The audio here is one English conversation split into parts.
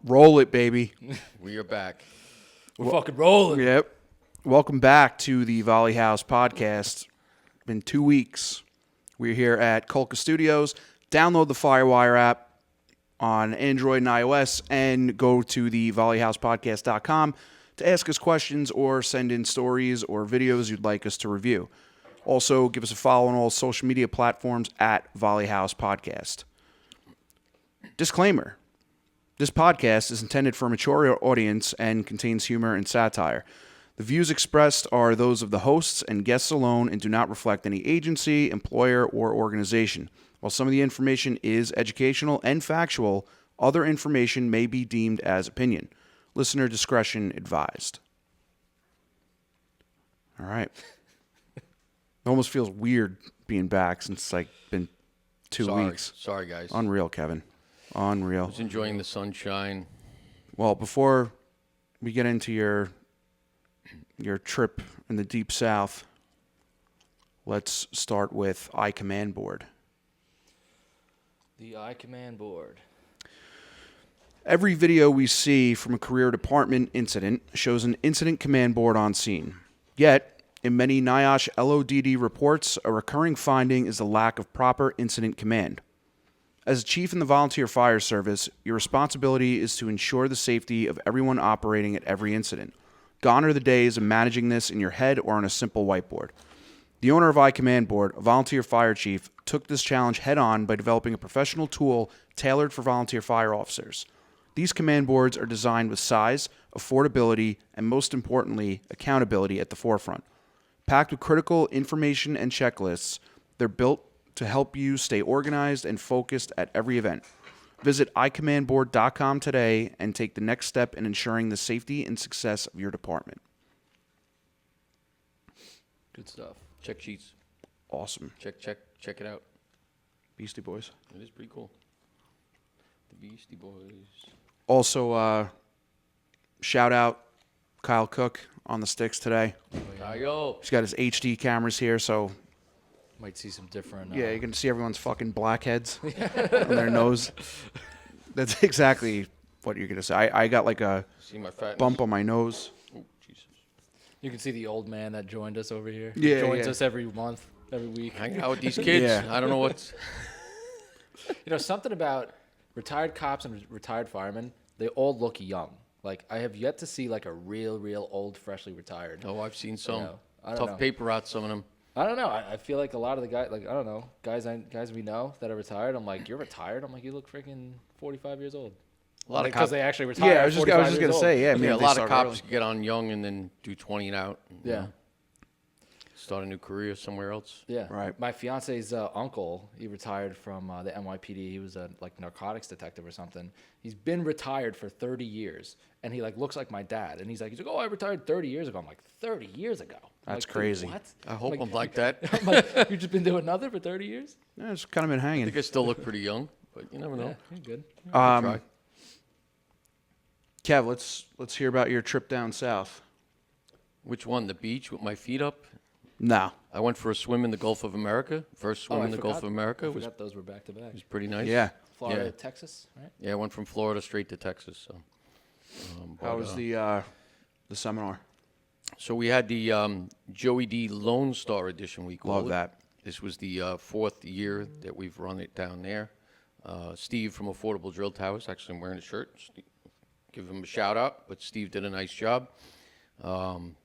Roll it, baby. We are back. We're fucking rolling. Yep. Welcome back to the Volly House Podcast. Been 2 weeks. We're here at Colca Studios. Download the Firewire app on Android and iOS and go to the volleyhousepodcast.com to ask us questions or send in stories or videos you'd like us to review. Also, give us a follow on all social media platforms at Volly House Podcast. Disclaimer. This podcast is intended for a mature audience and contains humor and satire. The views expressed are those of the hosts and guests alone and do not reflect any agency, employer, or organization. While some of the information is educational and factual, other information may be deemed as opinion. Listener discretion advised. All right. It almost feels weird being back since it's been 2 weeks. Sorry, guys. Unreal, Kevin. Unreal. I was enjoying the sunshine. Well, before we get into your trip in the Deep South, let's start with iCommand Board. The iCommand Board. Every video we see from a career department incident shows an incident command board on scene. Yet, in many NIOSH LODD reports, a recurring finding is the lack of proper incident command. As a chief in the volunteer fire service, your responsibility is to ensure the safety of everyone operating at every incident. Gone are the days of managing this in your head or on a simple whiteboard. The owner of iCommand Board, a volunteer fire chief, took this challenge head-on by developing a professional tool tailored for volunteer fire officers. These command boards are designed with size, affordability, and most importantly, accountability at the forefront. Packed with critical information and checklists, they're built to help you stay organized and focused at every event. Visit iCommandBoard.com today and take the next step in ensuring the safety and success of your department. Good stuff. Check sheets. Awesome. Check it out. Beastie Boys. It is pretty cool. The Beastie Boys. Also, shout out Kyle Cook on the sticks today. Kyle. He's got his HD cameras here, so Might see some different. yeah, you can see everyone's fucking blackheads on their nose. That's exactly what you're going to say. I got like a See my fatness? bump on my nose. Oh, Jesus. You can see the old man that joined us over here. Yeah, He joins yeah. us every month, every week. Hanging out with these kids. Yeah. I don't know what's... You know, something about retired cops and retired firemen, they all look young. Like, I have yet to see, like, a real old, freshly retired. Oh, I've seen some. I don't Tough know. paper out, some of them. I don't know. I feel like a lot of the guys, like, I don't know, guys we know that are retired, I'm like, you're retired? I'm like, you look freaking 45 years old. A lot of Because cops... they actually retired. Yeah, I was just going to say, yeah. I mean, Yeah, a they lot of start cops early. get on young and then do 20 and out. you Yeah. know, Start a new career somewhere else. Yeah. Right. My fiance's uncle, he retired from the NYPD. He was a narcotics detective or something. He's been retired for 30 years, and he looks like my dad. And he's like, oh, I retired 30 years ago. I'm like, 30 years ago? I'm That's like, crazy. What? I hope I'm like that. I'm like, you've just been doing nothing for 30 years? Yeah, it's kind of been I hanging. think I still look pretty young, but you never know. Yeah, you're good. Try. Kev, let's hear about your trip down south. Which one? The beach with my feet up? No. I went for a swim in the Gulf of America. First swim I in the Gulf forgot- of America. I was forgot those were back to back. pretty nice. Yeah. Florida, Yeah. Texas, right? Yeah, I went from Florida straight to Texas. So, How was the seminar? So we had the Joey D Lone Star edition. We called Love it. that. This was the fourth year that we've run it down there. Steve from Affordable Drill Towers. Actually, I'm wearing a shirt. Give him a shout out. But Steve did a nice job.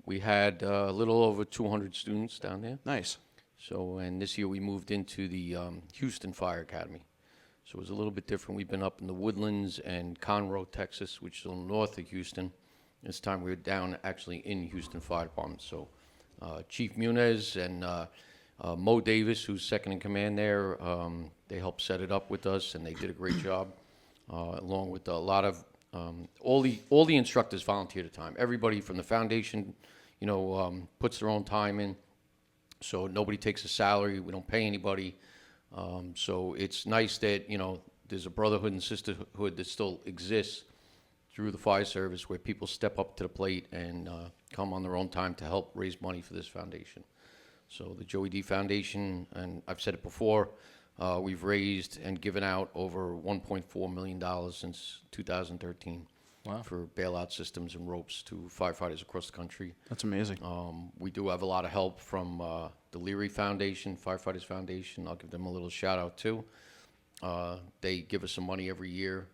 We had a little over 200 students down there. Nice. So, and this year we moved into the Houston Fire Academy. So it was a little bit different. We've been up in the Woodlands and Conroe, Texas, which is north of Houston. This time we were down actually in Houston Fire Department. So Chief Muniz and Mo Davis, who's second in command there, they helped set it up with us, and they did a great job, along with a lot of all the instructors volunteered the time. Everybody from the foundation, puts their own time in. So nobody takes a salary. We don't pay anybody. So it's nice that, there's a brotherhood and sisterhood that still exists through the fire service where people step up to the plate and come on their own time to help raise money for this foundation. So the Joey D Foundation, and I've said it before, We've raised and given out over $1.4 million since 2013 for bailout systems and ropes to firefighters across the country. That's amazing. We do have a lot of help from the Leary Foundation, Firefighters Foundation. I'll give them a little shout out too. They give us some money every year.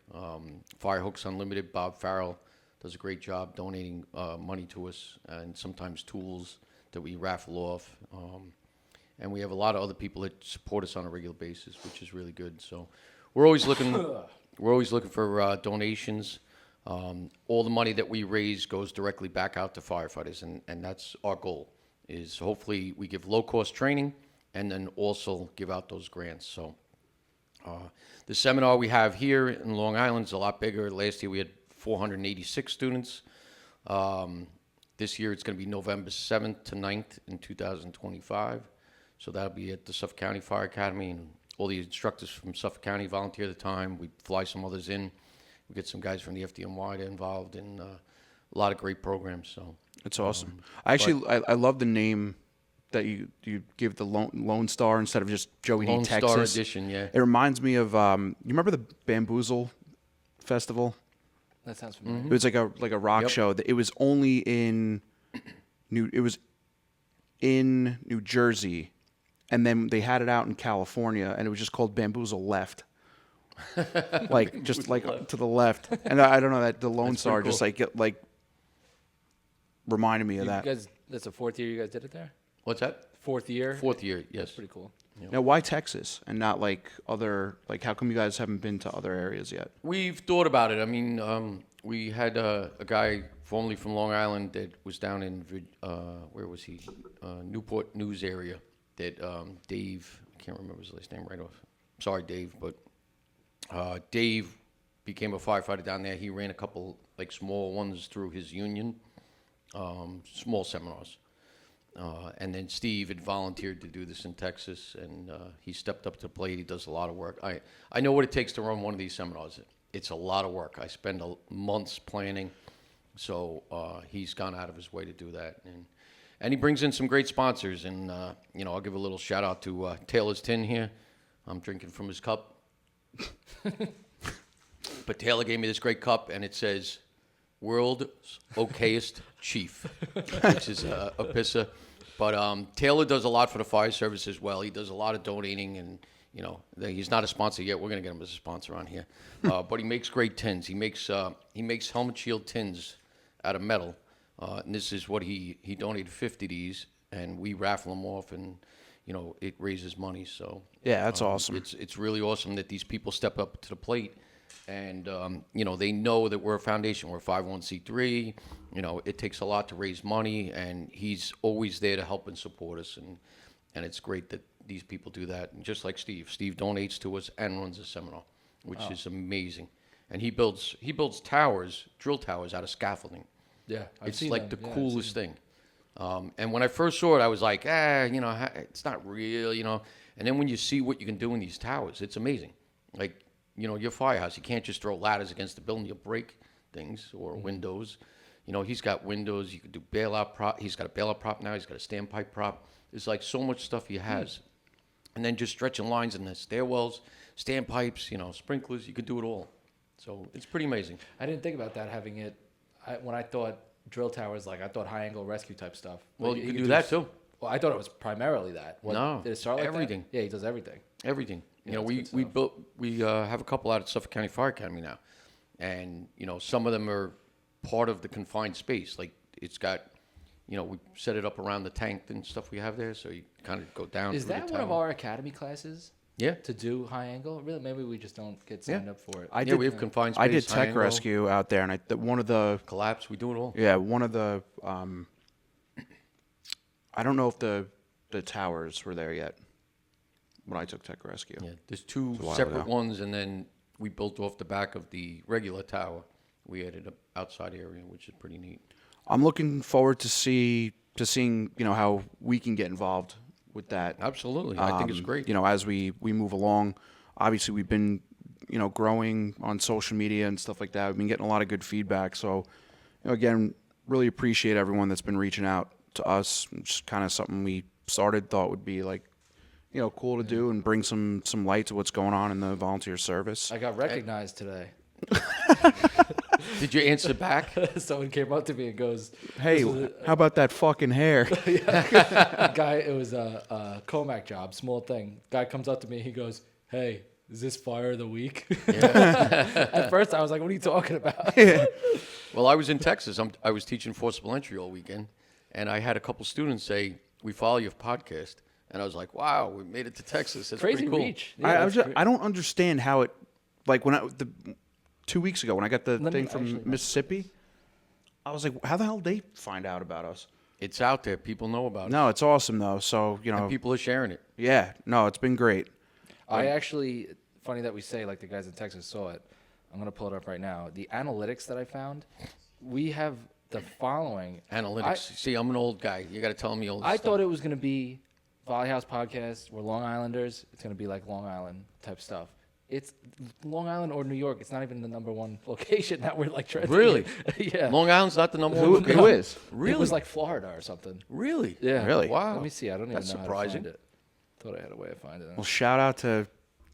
Firehooks Unlimited, Bob Farrell does a great job donating money to us, and sometimes tools that we raffle off. And we have a lot of other people that support us on a regular basis, which is really good. So we're always looking. We're always looking for donations. All the money that we raise goes directly back out to firefighters, and that's our goal. Is hopefully we give low-cost training, and then also give out those grants. So the seminar we have here in Long Island is a lot bigger. Last year we had 486 students. This year it's going to be November 7th to 9th in 2025. So that'll be at the Suffolk County Fire Academy, and all the instructors from Suffolk County volunteer the time. We fly some others in. We get some guys from the FDNY involved in a lot of great programs. So it's awesome. I love the name that you give the Lone Star instead of just Joey D. Texas. Lone Star Edition, yeah. It reminds me of you remember the Bamboozle Festival? That sounds familiar. It was like a rock show. It was only in New Jersey, and then they had it out in California, and it was just called Bamboozle Left. Like just like to the left, and I don't know that the Lone Star cool. just like reminded me of You that. guys, that's the fourth year you guys did it there? what's that? Fourth year? Fourth year, yes. That's pretty cool. Now, why Texas and not like other? Like, how come you guys haven't been to other areas yet? We've thought about it. I mean, we had a guy formerly from Long Island that was down in where was he? Newport News area. That Dave, I can't remember his last name right off. Sorry, Dave, but Dave became a firefighter down there. He ran a couple like small ones through his union, small seminars. And then Steve had volunteered to do this in Texas, and he stepped up to the plate. He does a lot of work. I know what it takes to run one of these seminars. It's a lot of work. I spend months planning, so he's gone out of his way to do that. And he brings in some great sponsors, and I'll give a little shout out to Taylor's Tin here. I'm drinking from his cup. But Taylor gave me this great cup, and it says, "World's Okayest Chief," which is a pisser. But Taylor does a lot for the fire service as well. He does a lot of donating, and he's not a sponsor yet. We're gonna get him as a sponsor on here. But he makes great tins. He makes helmet shield tins out of metal, and this is what he donated 50 of these, and we raffle them off, and it raises money. So Yeah, that's awesome. It's really awesome that these people step up to the plate, and they know that we're a foundation. We're a 501c3. It takes a lot to raise money, and he's always there to help and support us, and it's great that these people do that. And just like Steve donates to us and runs a seminar, which is amazing. And he builds towers, drill towers out of scaffolding. Yeah, It's like the coolest thing. And when I first saw it, I was like, it's not real, And then when you see what you can do in these towers, it's amazing. Like, your firehouse, you can't just throw ladders against the building. You'll break things, or windows. He's got windows. You could do bailout prop. He's got a bailout prop now. He's got a standpipe prop. There's like so much stuff he has. And then just stretching lines in the stairwells, standpipes, sprinklers. You could do it all. So it's pretty amazing. I didn't think about that, having it. When I thought drill towers, I thought high angle rescue type stuff. Well, you could do that too. Well, I thought it was primarily that. No, did it start like everything. That? Yeah, he does everything. Everything. Yeah, we have a couple out at Suffolk County Fire Academy now, and some of them are part of the confined space. Like it's got, we set it up around the tank and stuff we have there, so you kind of go down. Is that one of our academy classes? Yeah. To do high angle? Really? Maybe we just don't get signed up for it. We have confined space. I did high tech angle, rescue out there, and one of the collapse. We do it all. Yeah, one of the I don't know if the towers were there yet when I took tech rescue. Yeah, there's two while separate ago. ones, and then we built off the back of the regular tower. We added an outside area, which is pretty neat. I'm looking forward to seeing how we can get involved with that. Absolutely, I think it's great. As we move along. Obviously, we've been growing on social media and stuff like that. We've been getting a lot of good feedback. So, again, really appreciate everyone that's been reaching out to us. It's kind of something we thought would be like, cool to do and bring some light to what's going on in the volunteer service. I got recognized today. Did you answer back? Someone came up to me and goes, Hey, how about that fucking hair? guy, it was a Comac job, small thing. Guy comes up to me, he goes, hey, is this fire of the week? At first I was like, what are you talking about? Well, I was in Texas. I was teaching Forcible entry all weekend, and I had a couple students say, we follow your podcast. And I was like, wow, we made it to Texas. That's Crazy pretty cool. reach. Yeah, I don't understand how it, like when 2 weeks ago when I got the thing from Mississippi, I was like, how the hell did they find out about us? It's out there. People know about it. No, it's awesome though. So, And people are sharing it. yeah, no, it's been great. I actually, funny that we say like the guys in Texas saw it. I'm going to pull it up right now. The analytics that I found, we have the following. Analytics. See, I'm an old guy. You got to tell me old I stuff. thought it was going to be Volly House Podcast. We're Long Islanders. It's going to be like Long Island type stuff. It's Long Island or New York. It's not even the number one location that we're like trying Really? to yeah. Long Island's not the number one. Who location? is? It was like Florida or something. Really? Yeah. Really? Wow. Let me see. I don't even That's know surprising. how to find it. Thought I had a way of finding it. Well, shout out to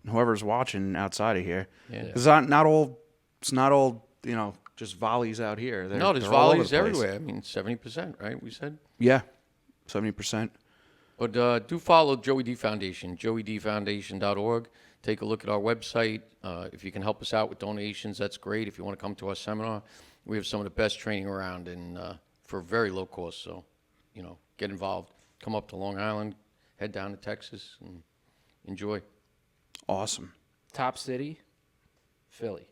whoever's watching outside of here. Yeah. It's not all, just volleys out here. No, there's they're all over volleys the place. everywhere. I mean, 70%, right? We said. Yeah, 70%. But do follow Joey D Foundation, joeydfoundation.org. Take a look at our website. If you can help us out with donations, that's great. If you want to come to our seminar, we have some of the best training around and for very low cost. So, get involved. Come up to Long Island, head down to Texas, and enjoy. Awesome. Top city, Philly.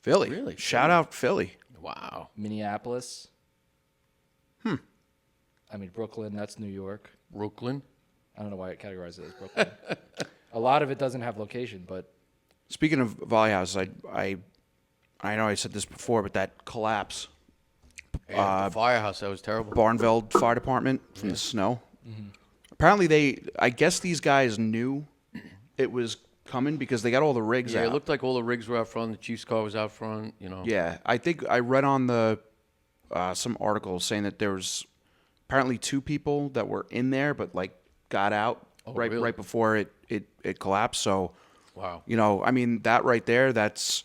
Philly. Really? Shout out Philly. Wow. Minneapolis. I mean, Brooklyn, that's New York. Brooklyn. I don't know why it categorizes it as Brooklyn. A lot of it doesn't have location, but Speaking of Volly House, I know I said this before, but that collapse, The Firehouse, that was terrible. Barnveld Fire Department from the snow. Mm-hmm. Apparently I guess these guys knew it was coming because they got all the rigs Yeah, out. it looked like all the rigs were out front. The Chiefs car was out front, Yeah, I think I read on the some articles saying that there was apparently 2 people that were in there, but like got out really? right before it collapsed. So, Wow. I mean that right there, that's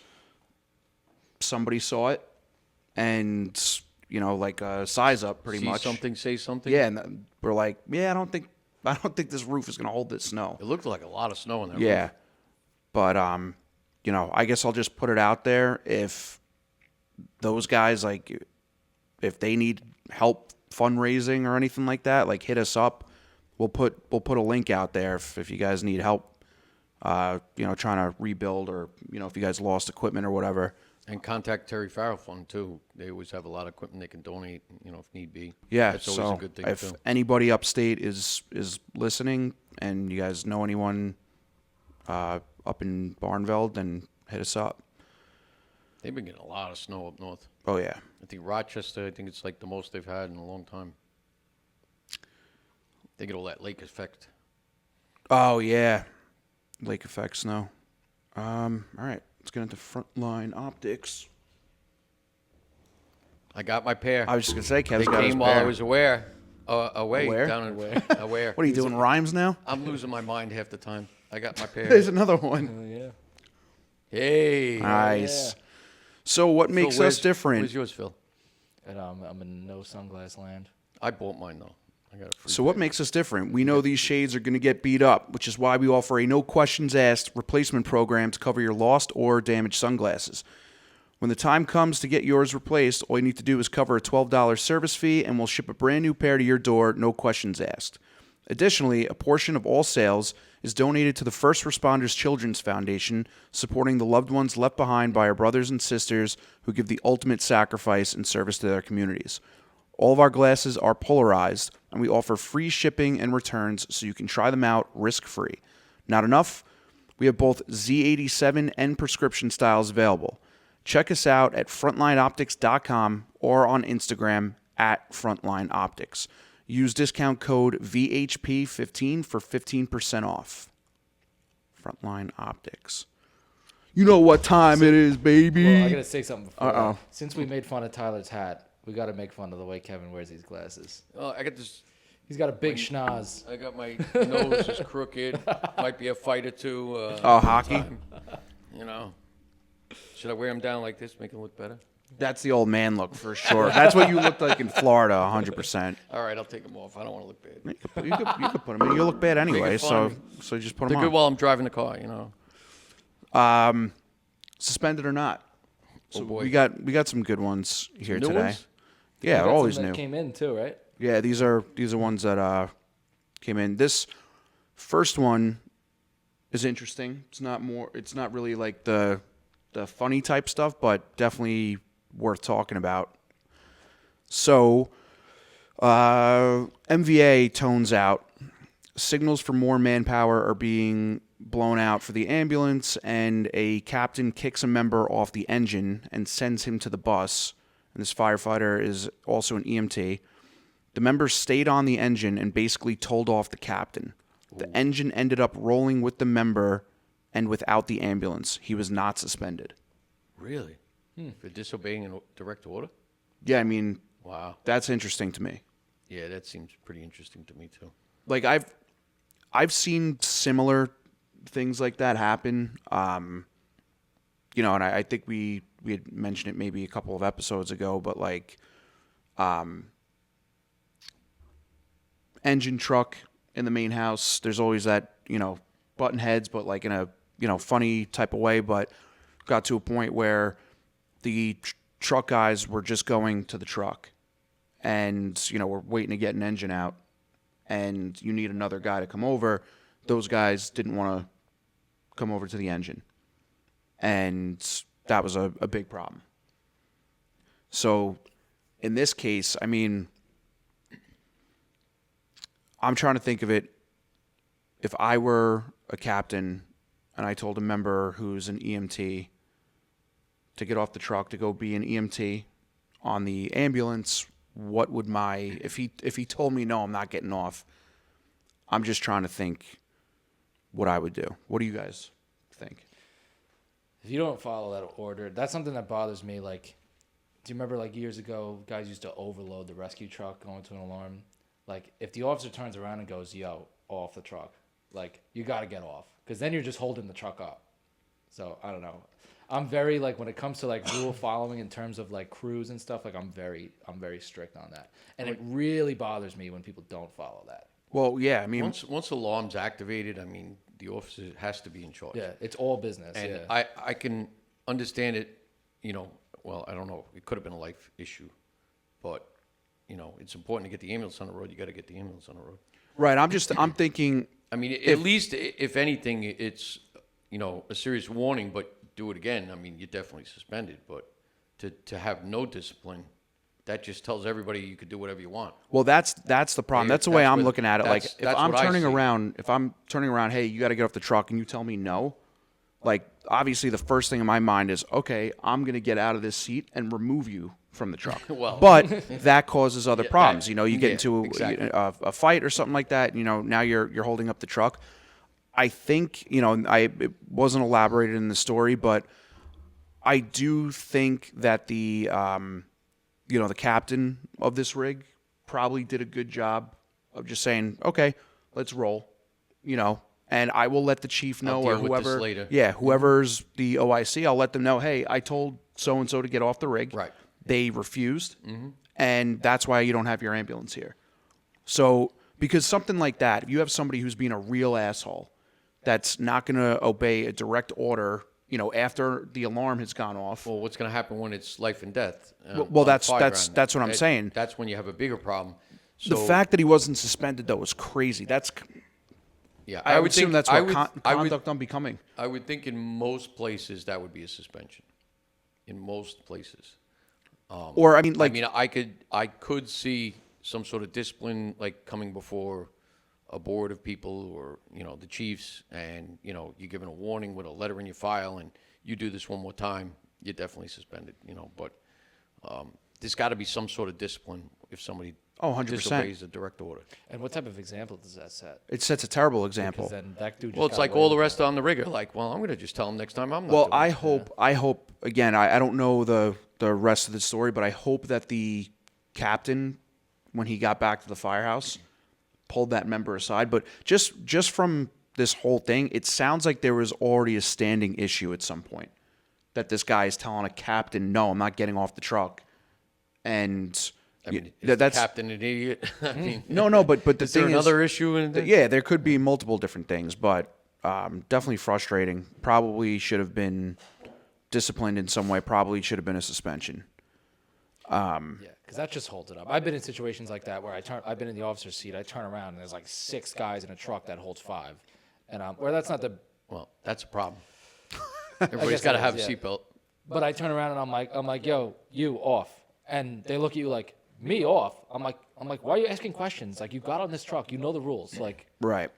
somebody saw it, and like a size up pretty See much. something, say something. Yeah, and we're like, yeah, I don't think this roof is gonna hold this snow. It looked like a lot of snow in there. Yeah, but I guess I'll just put it out there if those guys if they need help fundraising or anything like that, like hit us up. We'll put a link out there if you guys need help. Trying to rebuild or if you guys lost equipment or whatever. And contact Terry Farrell Fund too. They always have a lot of equipment they can donate, if need be. Yeah, That's always so a good thing if too. anybody upstate is listening and you guys know anyone up in Barnveld, then hit us up. They've been getting a lot of snow up north. Oh yeah. I think Rochester, it's like the most they've had in a long time. They get all that lake effect. Oh yeah, lake effect snow. All right, let's get into Frontline Optics. I got my pair. I was just gonna say, They Kevin's got his came while pair. I was away. Aware? Down in aware. What are you doing, rhymes now? I'm losing my mind half the time. I got my pair. There's another one. yeah. Hey. Nice. So what Phil, makes us where's different? yours, Phil? And I'm in no sunglass land. I bought mine though. I got a free So what makes us different? We know these shades are going to get beat up, which is why we offer a no questions asked replacement program to cover your lost or damaged sunglasses. When the time comes to get yours replaced, all you need to do is cover a $12 service fee and we'll ship a brand new pair to your door, no questions asked. Additionally, a portion of all sales is donated to the First Responders Children's Foundation, supporting the loved ones left behind by our brothers and sisters who give the ultimate sacrifice in service to their communities. All of our glasses are polarized, and we offer free shipping and returns so you can try them out risk-free. Not enough? We have both Z87 and prescription styles available. Check us out at frontlineoptics.com or on Instagram at frontlineoptics. Use discount code VHP15 for 15% off. Frontline Optics. You know what time it is, baby. Well, I gotta say something before. Uh-oh. Since we made fun of Tyler's hat, we gotta make fun of the way Kevin wears these glasses. I got this. He's got a big schnoz. I got my nose is crooked. Might be a fight or two. Hockey? time. You know. Should I wear him down like this, make him look better? That's the old man look for sure. That's what you looked like in Florida, 100%. All right, I'll take him off. I don't want to look bad. You could put him in. You look bad anyway, so just put him They're on. good while I'm driving the car, you know. Suspended or not? So Oh, boy. we got some good ones here New today. ones? Yeah, We got always some that new. Came in too, right? Yeah, these are ones that came in. This first one is interesting. It's not really like the funny type stuff, but definitely worth talking about. So, MVA tones out. Signals for more manpower are being blown out for the ambulance, and a captain kicks a member off the engine and sends him to the bus. And this firefighter is also an EMT. The member stayed on the engine and basically told off the captain. The engine ended up rolling with the member and without the ambulance. He was not suspended. Really? For disobeying a direct order? Yeah, I mean, Wow. that's interesting to me. Yeah, that seems pretty interesting to me, too. Like I've seen similar things like that happen. You know, and I think we had mentioned it maybe a couple of episodes ago, but like engine truck in the main house, there's always that, you know, button heads, but like in a, you know, funny type of way. But got to a point where the truck guys were just going to the truck and, you know, we're waiting to get an engine out and you need another guy to come over. Those guys didn't want to come over to the engine. And that was a big problem. So in this case, I mean, I'm trying to think of it. If I were a captain and I told a member who's an EMT to get off the truck to go be an EMT on the ambulance, what would my, if he told me, no, I'm not getting off, I'm just trying to think what I would do. What do you guys think? If you don't follow that order, that's something that bothers me. Like, do you remember like years ago, guys used to overload the rescue truck going to an alarm? Like, if the officer turns around and goes, yo, off the truck, like, you got to get off. Because then you're just holding the truck up. So, I don't know. I'm very, like, when it comes to, like, rule following in terms of, like, crews and stuff, like, I'm very strict on that. And it really bothers me when people don't follow that. Well, yeah, I mean, Once alarm's activated, I mean, the officer has to be in charge. Yeah, it's all business. And yeah. I can understand it, you know, well, I don't know. It could have been a life issue. But, you know, it's important to get the ambulance on the road. You got to get the ambulance on the road. right. I'm thinking, I mean, at least, if anything, it's, you know, a serious warning, but do it again. I mean, you're definitely suspended. But to have no discipline, that just tells everybody you could do whatever you want. well, that's the problem. Yeah, That's the way that's I'm what- looking at it. Like, that's- if that's I'm what I turning see. around, hey, you got to get off the truck, and you tell me no, like, obviously the first thing in my mind is, okay, I'm going to get out of this seat and remove you from the truck. Well. But that causes other Yeah, problems. that- You know, you get yeah, into exactly. a fight or something like that. You know, now you're holding up the truck. I think, you know, it wasn't elaborated in the story, but I do think that the you know, the captain of this rig probably did a good job of just saying, okay, let's roll, you know, and I will let the chief know I'll or deal with this whoever, later. yeah, whoever's the OIC, I'll let them know, hey, I told so-and-so to get off the rig. Right. They refused, and that's why you don't have your ambulance here. So, because something like that, if you have somebody who's being a real asshole, that's not going to obey a direct order, you know, after the alarm has gone off. Well, what's going to happen when it's life and death? Well, on that's fireground? what I'm saying. That's when you have a bigger problem. The So, fact that he wasn't suspended, though, is crazy. yeah, I would assume that's what I conduct unbecoming. I would think in most places that would be a suspension. In most places. Or, I mean, like, I could see some sort of discipline like coming before a board of people or, you know, the chiefs, and, you know, you're given a warning with a letter in your file, and you do this one more time, you're definitely suspended, you know. But there's got to be some sort of discipline if somebody 100%. disobeys a direct order. And what type of example does that set? it sets a terrible example. Because then that dude just Well, it's got like away all the with rest on the rig are like, well, I'm going to just tell him next time I'm not Well, doing I it. hope, again, I don't know the rest of the story, but I hope that the captain, when he got back to the firehouse, pulled that member aside. But just from this whole thing, it sounds like there was already a standing issue at some point that this guy is telling a captain, "No, I'm not getting off the truck," and I mean, that's the captain an idiot? I mean, no, but the is there thing another issue in it? yeah, there could be multiple different things, but definitely frustrating. Probably should have been disciplined in some way. Probably should have been a suspension. Yeah, because that just holds it up. I've been in situations like that where I've been in the officer's seat. I turn around and there's like 6 guys in a truck that holds 5, and where that's not the. Well, that's a problem. Everybody's got to have a seatbelt. But I turn around and I'm like, yo, you off, and they look at you like, me off. I'm like, why are you asking questions? Like, you got on this truck, you know the rules. Like, Right.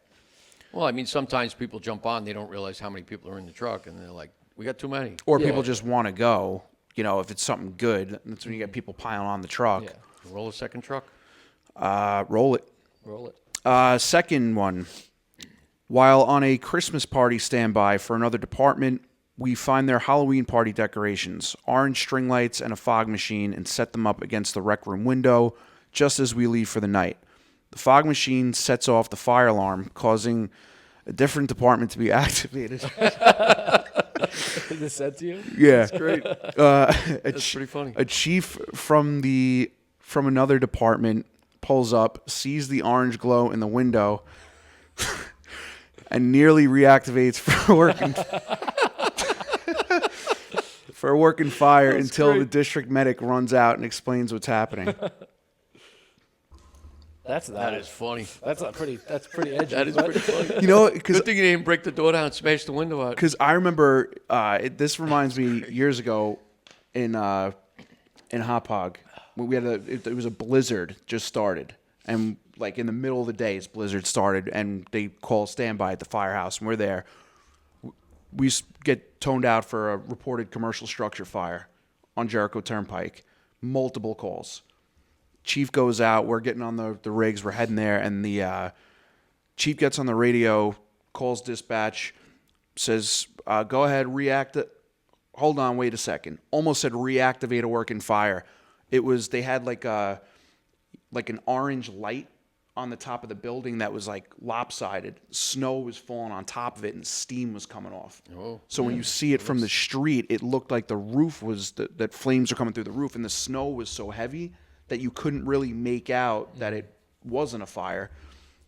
Well, I mean, sometimes people jump on, they don't realize how many people are in the truck, and they're like, we got too many. Or people just want to go. You know, if it's something good, that's when you get people piling on the truck. yeah, Roll a second truck. Roll it. roll it. Second one. While on a Christmas party standby for another department, we find their Halloween party decorations, orange string lights, and a fog machine, and set them up against the rec room window just as we leave for the night. The fog machine sets off the fire alarm, causing a different department to be activated. Is this said to you? Yeah. That's great. That's pretty funny. A chief from another department pulls up, sees the orange glow in the window, and nearly reactivates for a working fire until the district medic runs out and explains what's happening. That is funny. That's pretty edgy. That is pretty funny. You know, because Good thing you didn't break the door down and smash the window out. I remember this reminds me years ago in Hop Hog. We had it was a blizzard just started, and like in the middle of the day, this blizzard started, and they call standby at the firehouse, and we're there. We get toned out for a reported commercial structure fire on Jericho Turnpike. Multiple calls. Chief goes out. We're getting on the rigs. We're heading there, and the chief gets on the radio, calls dispatch, says, "Go ahead, react." Hold on, wait a second. Almost said reactivate a working fire. It was they had like an orange light on the top of the building that was like lopsided. Snow was falling on top of it, and steam was coming off. Oh. So when you see it from the street, it looked like the roof was that flames are coming through the roof, and the snow was so heavy that you couldn't really make out that it wasn't a fire.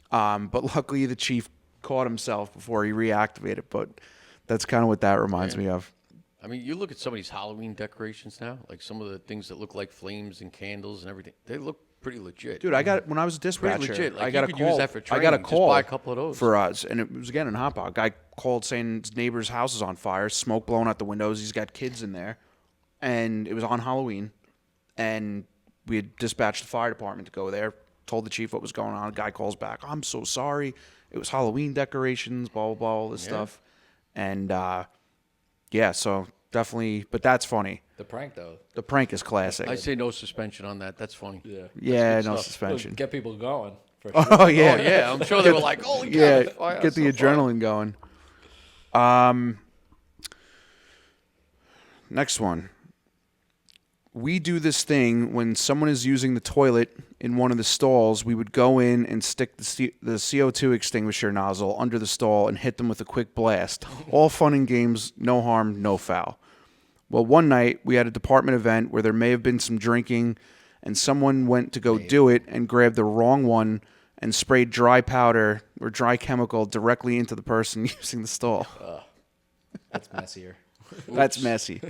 But luckily, the chief caught himself before he reactivated. But that's kind of what that reminds me of. I mean, you look at some of these Halloween decorations now, like some of the things that look like flames and candles and everything. They look pretty legit. Dude, when I was a dispatcher, legit. Like, I got you a could call. use that for I got a training. Just call buy a couple of those. for us, and it was again in Hop Hog. Guy called saying his neighbor's house is on fire, smoke blowing out the windows. He's got kids in there, and it was on Halloween, and we had dispatched the fire department to go there. Told the chief what was going on. A guy calls back. I'm so sorry. It was Halloween decorations. Blah blah blah. All this stuff, and so definitely. But that's funny. The prank though. The prank is classic. I say no suspension on that. That's funny. Yeah, no stuff. suspension. Get people going. For sure. Oh yeah, Oh, yeah. I'm sure they were like, holy cow, yeah. the Firehouse Get the is on fire. adrenaline going. Next one. We do this thing when someone is using the toilet in one of the stalls. We would go in and stick the CO2 extinguisher nozzle under the stall and hit them with a quick blast. All fun and games, no harm, no foul. Well, one night we had a department event where there may have been some drinking, and someone went to go do it and grabbed the wrong one and sprayed dry powder or dry chemical directly into the person using the stall. That's messier. That's messy.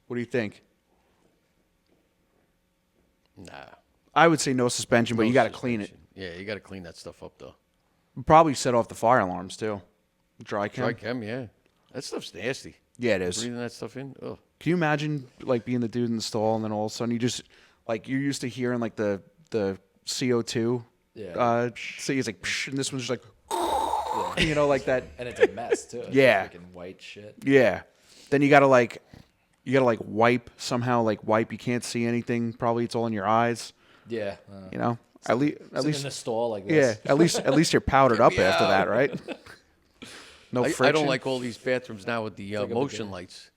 What do you think? Nah. I would say no suspension, but No you got to clean it. suspension. Yeah, you got to clean that stuff up, though. Probably set off the fire alarms too. Dry chem. Dry chem, yeah. That stuff's nasty. Yeah, it is. Breathing that stuff in. Ugh. Can you imagine like being the dude in the stall and then all of a sudden you just like you're used to hearing like the CO2. Yeah. So it's like, psh, and this one's just like, you know, like that. And it's a mess too. It's Yeah. Freaking white shit. Yeah. Then you gotta wipe somehow. Like wipe. You can't see anything. Probably it's all in your eyes. Yeah. You know. At Sitting least. in the stall like Yeah. this. At least you're powdered up me after out. that, right? No friction. I don't like all these bathrooms now with the like a motion beginner. lights.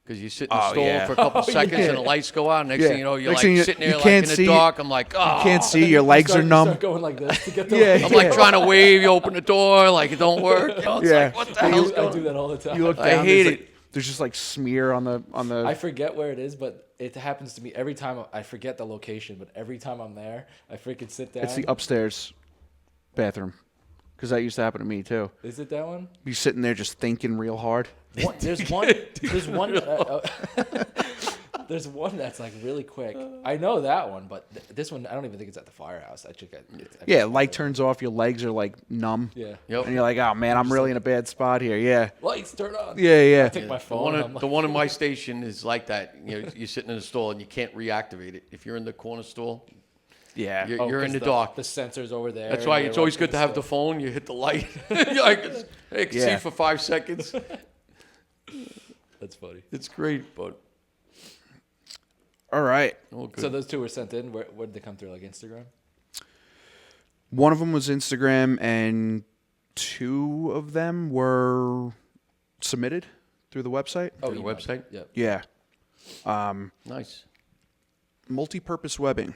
Because you sit in the stall for a couple seconds and the lights go out. Next Yeah. thing you know, you're Next like thing sitting you there like can't in the see- dark. I'm like, oh. You can't see. Your legs are You numb. start going like this to get the Yeah. light. I'm like trying to wave. You open the door, like it don't work. You know, it's Yeah. like, what the hell's I going do on? that all the time. You look I down. hate there's, it. like, there's just like smear on the. I forget where it is, but it happens to me every time. I forget the location, but every time I'm there, I freaking sit down. It's the upstairs bathroom, because that used to happen to me too. Is it that one? Be sitting there just thinking real hard. There's one. There's one. There's one that's like really quick. I know that one, but this one I don't even think it's at the Firehouse. Yeah, light turns off. Your legs are like numb. Yeah. Yep. And you're like, oh man, I'm really in a bad spot here. Yeah. Lights turn on. Yeah. I take my The phone. one, I'm like, the one in my station is like that. You know, you're sitting in the stall and you can't reactivate it. If you're in the corner stall, Yeah. you're in 'cause the dark. The sensor's over there. That's why and it's you're always like good to in have the store. phone. You hit the light. I can see Yeah. for 5 seconds. That's funny. It's great, but All right. all good. So those two were sent in. Where did they come through? Like Instagram? One of them was Instagram, and 2 of them were submitted through the website. Through the email. website? Yep. Yeah. Nice. Multi-purpose webbing.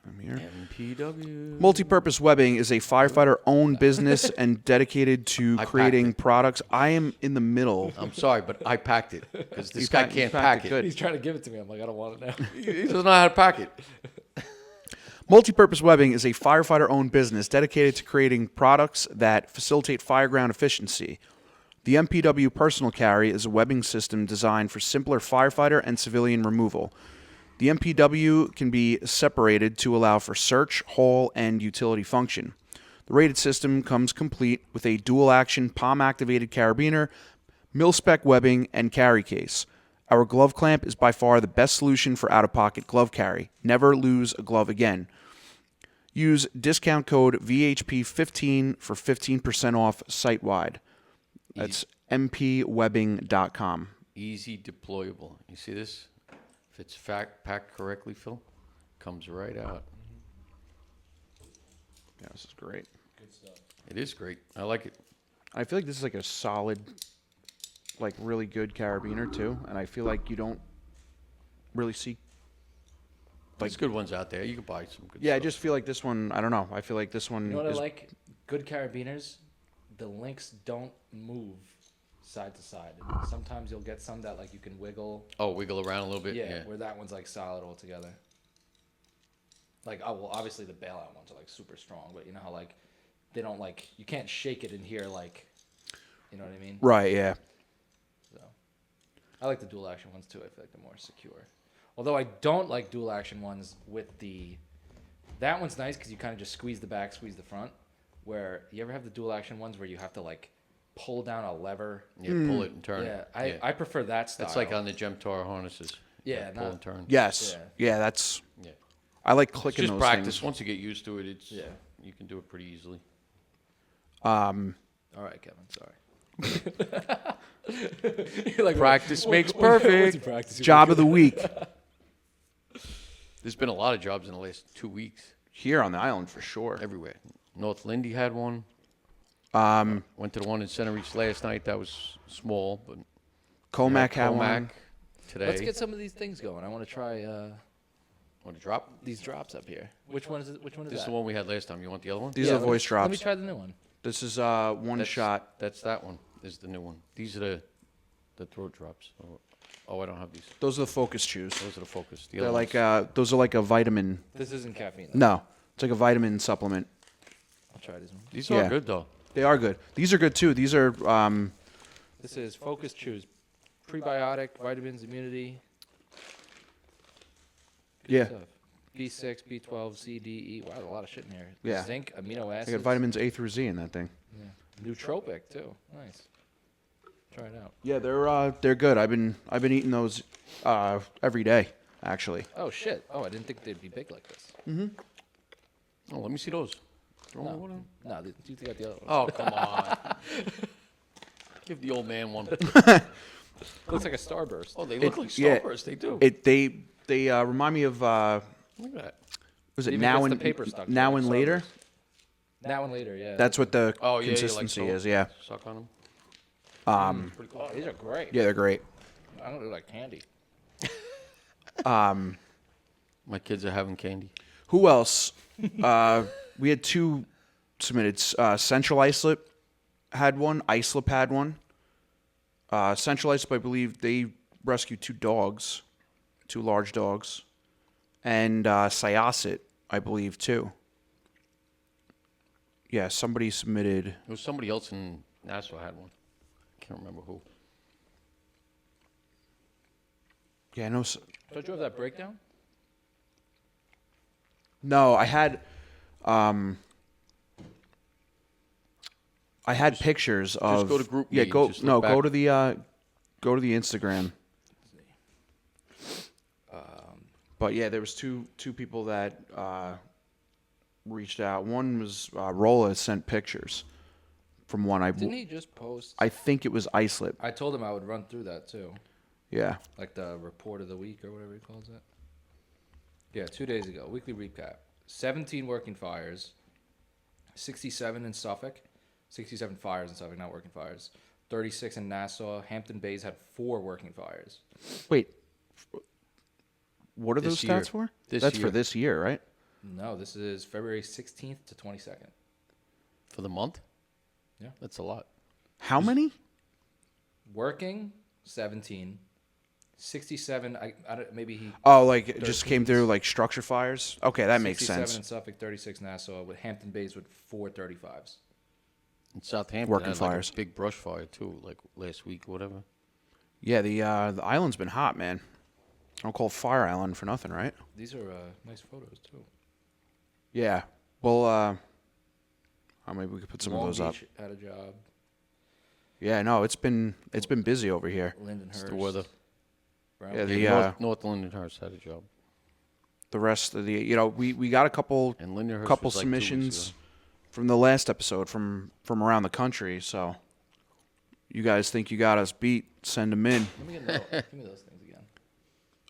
I'm here. MPW. Multi-purpose webbing is a firefighter-owned business and dedicated to packed creating it. products. I am in the middle. I'm sorry, but I packed it because this You guy packed- can't you packed pack it it. good. He's trying to give it to me. I'm like, I don't want it now. He doesn't know how to pack it. Multi-purpose webbing is a firefighter-owned business dedicated to creating products that facilitate fireground efficiency. The MPW personal carry is a webbing system designed for simpler firefighter and civilian removal. The MPW can be separated to allow for search, haul, and utility function. The rated system comes complete with a dual-action palm-activated carabiner, mil-spec webbing, and carry case. Our glove clamp is by far the best solution for out-of-pocket glove carry. Never lose a glove again. Use discount code VHP15 for 15% off site-wide. That's mpwebbing.com. Easy deployable. You see this? If it's packed correctly, Phil, comes right out. Yeah, this is great. It is great. I like it. I feel like this is like a solid, like really good carabiner too, and I feel like you don't really see. There's good ones out there. You can buy some good Yeah, I stuff. just feel like this one. I don't know. I feel like this one You know what is. I like? Good carabiners. The links don't move side to side. Sometimes you'll get some that like you can wiggle. Wiggle around a little bit. Yeah. Where that one's like solid altogether. Like, oh well, obviously the bailout ones are like super strong, but you know how like they don't like you can't shake it in here like, you know what I mean? Right. Yeah. So, I like the dual action ones too. I feel like they're more secure. Although I don't like dual action ones with the. That one's nice because you kind of just squeeze the back, squeeze the front. Where you ever have the dual action ones where you have to like pull down a lever. Yeah, pull it and turn Yeah, it. I prefer that style. That's like on the Gemtar harnesses. Yeah, pull not- and turn. Yes. Yeah. Yeah. That's. Yeah. I like It's clicking just those practice. things. Once you get used to it, it's Yeah. you can do it pretty easily. All right, Kevin. Sorry. You're like, Practice makes what's he perfect. practicing? Job of the week There's been a lot of jobs in the last 2 weeks here on the island for sure. everywhere. North Lindy had one. Went to the one in Center East last night. That was small, but Comac yeah, had one. Comac today. Let's get some of these things going. I want to try Want to drop? these drops up here. Which one is it? Which one is This is that? the one we had last time. You want the other one? These Yeah, are the voice Let me drops. try the new one. This is one That's- shot. That's that one. This is the new one. These are the throat drops. Oh, I don't have these. Those are the focus chews. Those are the focus. The They're other like ones- those are like a vitamin. This isn't caffeine. Though. No, it's like a vitamin supplement. I'll try this one. These yeah. are good though. They are good. These are good too. These are This is Focus Chews. Prebiotic, vitamins, immunity. Good yeah. stuff. B6, B12, C, D, E. Wow, there's a lot of shit in here. Yeah. Zinc, amino I acids. got vitamins A through Z in that thing. Yeah. Nootropic too. Nice. Try it out. Yeah, they're good. I've been eating those every day actually. Oh shit. Oh, I didn't think they'd be big like this. Oh, let me see those. Throw No. one in. No, you got the other one. Oh, come on. Give the old man one. Looks like a Starburst. Oh, they look like yeah. Starburst. They do. They remind me of Look at that. was it Even now gets and the paper stuck to now it, and Starburst. later? Now and later, yeah. That's what the Oh, yeah, consistency you like is. Yeah. Suck on them. Pretty cool. These are great. Yeah, they're great. I don't look like candy. My kids are having candy. Who else? We had 2 submitted. Central Islip had one. Islip had one. Central Islip, I believe, they rescued 2 dogs, 2 large dogs, and Syosset, I believe, too. Yeah, somebody submitted. There was somebody else in Nassau had one. Can't remember who. Yeah, I know. Don't you have that breakdown? No, I had. I had pictures of. go to group Yeah, me, go just no, look go back. to the Instagram. But yeah, there was two people that reached out. One was Rolla sent pictures from one. Didn't he just post? I think it was Islip. I told him I would run through that too, Yeah. like the report of the week or whatever he calls it. Yeah, 2 days ago, weekly recap: 17 working fires, 67 in Suffolk, 67 fires in Suffolk, not working fires. 36 in Nassau. Hampton Bays had 4 working fires. Wait. What are This those year. stats for? This That's year. for this year, right? No, this is February 16th to 22nd. For the month? Yeah. That's a lot. How many? Working 17, 67. I don't, maybe he. Oh, like it just 13s. came through like structure fires. Okay, that makes 67 sense. in Suffolk, 36 Nassau, with Hampton Bays with 4 35s. In Southampton, Working had like fires. a big brush fire too, like last week, whatever. Yeah, the island's been hot, man. I don't call it Fire Island for nothing, right? These are nice photos too. Yeah. Well, maybe we could put some Long of those up. Beach had a job. Yeah, no, it's been busy over here. Lindenhurst. It's the weather. Brown- Yeah, the North Lindenhurst had a job. the rest of the we got a couple And Lindenhurst couple was like 2 weeks submissions ago. from the last episode from around the country. So, you guys think you got us beat? Send them in. Give me those things again.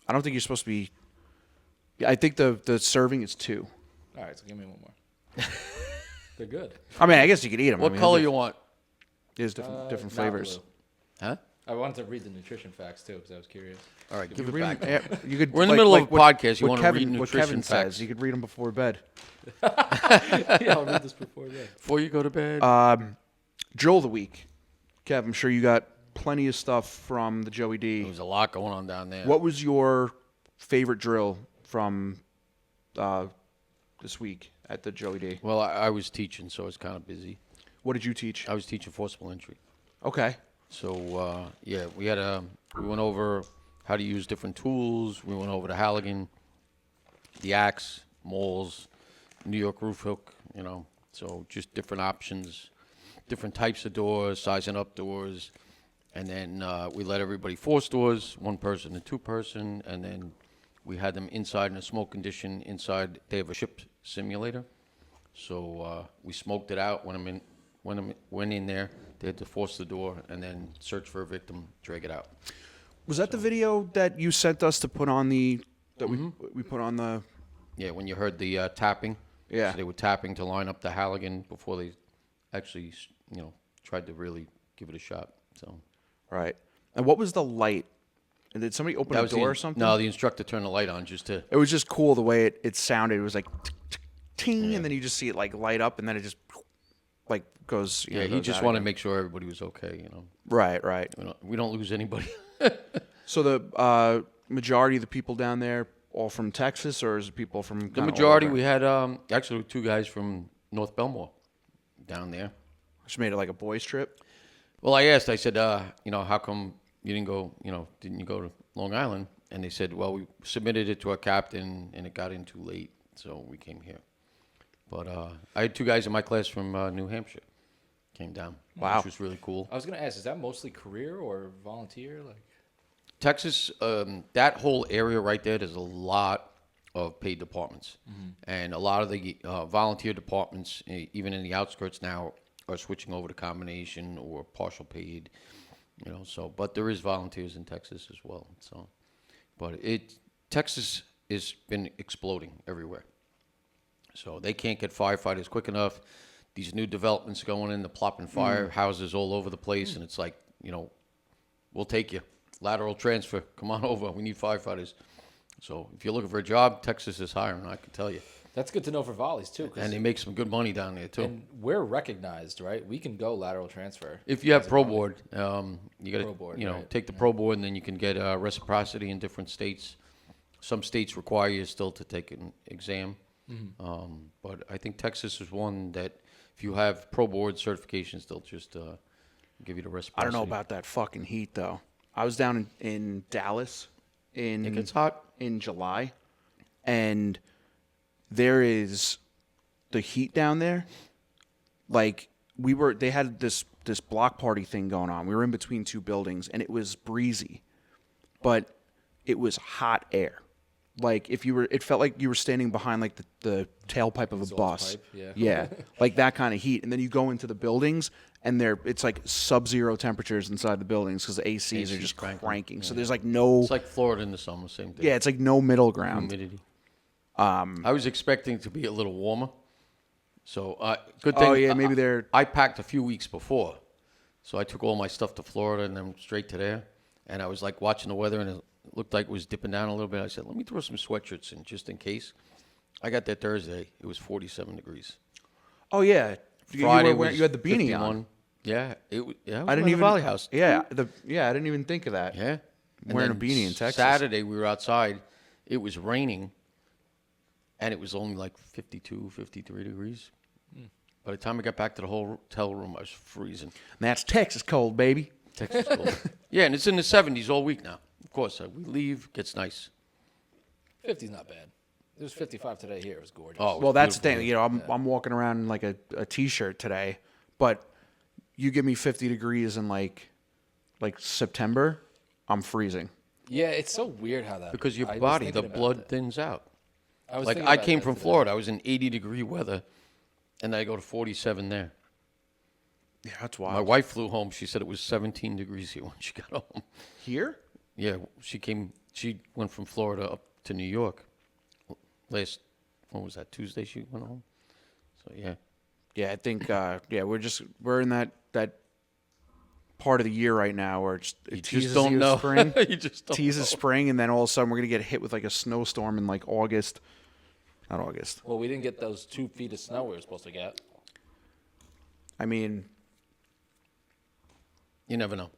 I don't think you're supposed to be. Yeah, I think the serving is 2. All right, so give me one more. They're good. I mean, I guess you could eat them. What color you want? There's different Not flavors. blue. Huh? I wanted to read the nutrition facts too because I was curious. All right, You give could it read back. 'em- you could, We're in the middle of a what- podcast. You what wanna read Kevin, what nutrition Kevin facts. says. You could read them before bed. Yeah, I'll read this before bed. Before you go to bed. Drill of the week. Kev, I'm sure you got plenty of stuff from the Joey There D. was a lot going on down there. What was your favorite drill from this week at the Joey D? Well, I was teaching, so I was kind of busy. What did you teach? I was teaching forcible entry. Okay. So, yeah, we went over how to use different tools. We went over the Halligan, the axe, mauls, New York roof hook, so just different options, different types of doors, sizing up doors. And then we let everybody force doors, 1 person and 2 person, and then we had them inside in a smoke condition. Inside, they have a ship simulator. So we smoked it out. When I went in there, they had to force the door and then search for a victim, drag it out. Was that the video that you sent us to put on we put on the? Yeah, when you heard the tapping. Yeah. So they were tapping to line up the Halligan before they actually, tried to really give it a shot. So Right. And what was the light? And did somebody open a door or something? No, the instructor turned the light on just to. It was just cool the way it sounded. It was like ting, and then you just see it like light up, and then it just like goes. Yeah, he just wanted to make sure everybody was okay. Right, right. We don't lose anybody. So the majority of the people down there all from Texas, or is it people from The majority, we had actually 2 guys from North Belmore down there. just made it like a boys trip? Well, I asked, I said, how come you didn't go, didn't you go to Long Island? And they said, well, we submitted it to our captain and it got in too late, so we came here. But I had 2 guys in my class from New Hampshire came down. Wow. Which was really cool. I was gonna ask, is that mostly career or volunteer? Like, Texas, that whole area right there, there's a lot of paid departments. And a lot of the volunteer departments, even in the outskirts now, are switching over to combination or partial paid, but there is volunteers in Texas as well. So, but Texas has been exploding everywhere. So they can't get firefighters quick enough. These new developments going in, the plopping firehouses all over the place, and it's like, we'll take you. Lateral transfer. Come on over. We need firefighters. So if you're looking for a job, Texas is hiring, I can tell you. That's good to know for volleys, too. And they make some good money down there, too. And we're recognized, right? We can go lateral transfer. If you have pro board, you got Pro board, to, right. take the pro board, and then you can get reciprocity in different states. Some states require you still to take an exam. But I think Texas is one that if you have pro board certifications, they'll just give you the reciprocity. I don't know about that fucking heat though. I was down in Dallas It gets hot. in July, and there is the heat down there. Like they had this block party thing going on. We were in between two buildings, and it was breezy, but it was hot air. Like it felt like you were standing behind like the tailpipe of a bus. Pipe, Yeah, like that kind of heat. And then you go into the buildings, and it's like sub-zero temperatures inside the buildings because the ACs are just cranking. So there's like no. It's like Florida in the summer, same thing. Yeah, it's like no middle ground. Humidity. I was expecting to be a little warmer. So good thing. Oh yeah, maybe they're. I packed a few weeks before, so I took all my stuff to Florida and then straight to there. And I was like watching the weather, and it looked like it was dipping down a little bit. I said, let me throw some sweatshirts in just in case. I got there Thursday. It was 47 degrees. Oh yeah, Friday you had the beanie 51. on. Yeah, I was I didn't even Volly House. Yeah, I didn't even think of that. Yeah, and Wearing a then beanie in Texas. Saturday we were outside. It was raining, and it was only like 52, 53 degrees. By the time I got back to the hotel room, I was freezing. And that's Texas cold, baby. Texas cold. Yeah, and it's in the 70s all week now. Of course, we leave, gets nice. 50's not bad. It was 55 today here. It was gorgeous. Oh, it was Well, that's the beautiful. thing. You know, I'm walking around in like a t-shirt today, but you give me 50 degrees in like September, I'm freezing. Yeah, it's so weird how that. Because your I was body, the thinking about blood that. thins out. was Like thinking I about came that from today. Florida. I was in 80-degree weather, and I go to 47 there. Yeah, that's My wild. wife flew home. She said it was 17 degrees here when she got home. Here? Yeah, she went from Florida up to New York. When was that, Tuesday she went home? So, yeah. Yeah, I think we're in that part of the year right now where it You teases just don't you know. spring, You just don't teases know. spring, and then all of a sudden we're gonna get hit with like a snowstorm in like August. Not August. Well, we didn't get those 2 feet of snow we were supposed to get. I mean, You never know.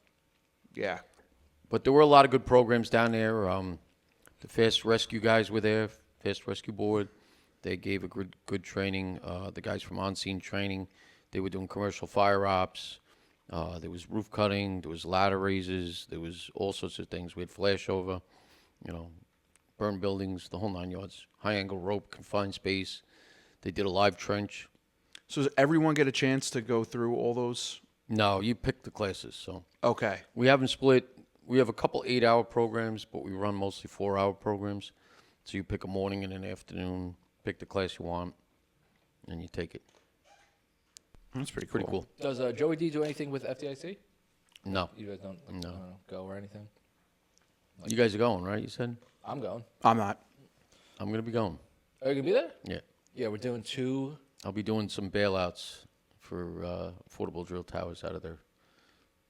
yeah. But there were a lot of good programs down there. The Fast Rescue guys were there, Fast Rescue Board. They gave a good training. The guys from On Scene Training, they were doing commercial fire ops. There was roof cutting. There was ladder raises. There was all sorts of things. We had flashover, burn buildings, the whole 9 yards. High angle rope, confined space. They did a live trench. So does everyone get a chance to go through all those? No, you pick the classes. So Okay. we haven't split. We have a couple 8-hour programs, but we run mostly 4-hour programs. So you pick a morning and an afternoon, pick the class you want, and you take it. That's pretty cool. Pretty cool. Does Joey D do anything with FDIC? No. You guys don't go or anything? You guys are going, right? You said? I'm going. I'm not. I'm going to be going. Are you going to be there? Yeah. Yeah, we're doing 2. I'll be doing some bailouts for affordable drill towers out of there.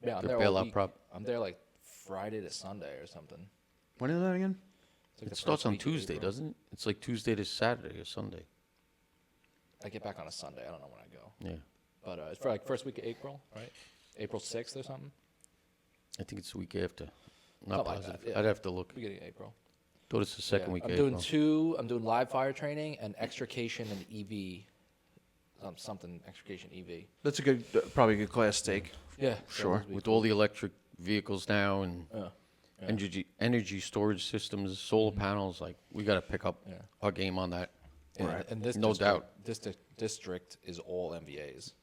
Yeah, I'm The there all bailout week. prop. I'm there like Friday to Sunday or something. When is that again? It's like It the starts first on week of Tuesday, April. doesn't it? It's like Tuesday to Saturday or Sunday. I get back on a Sunday. I don't know when I go. Yeah. But it's for like first week of April, right? April 6th or something? I think it's the week after. Not Something like positive. that, yeah. I'd have to look. Beginning of April. Thought it's the second Yeah, week I'm of doing April. 2. I'm doing live fire training and extrication and EV. Something extrication EV. That's a good, probably a good class to take. Yeah. Sure. With all the electric vehicles now and Yeah. energy storage systems, solar panels, like we got to pick up Yeah. our game on that. And this No district, doubt. This district is all MVAs,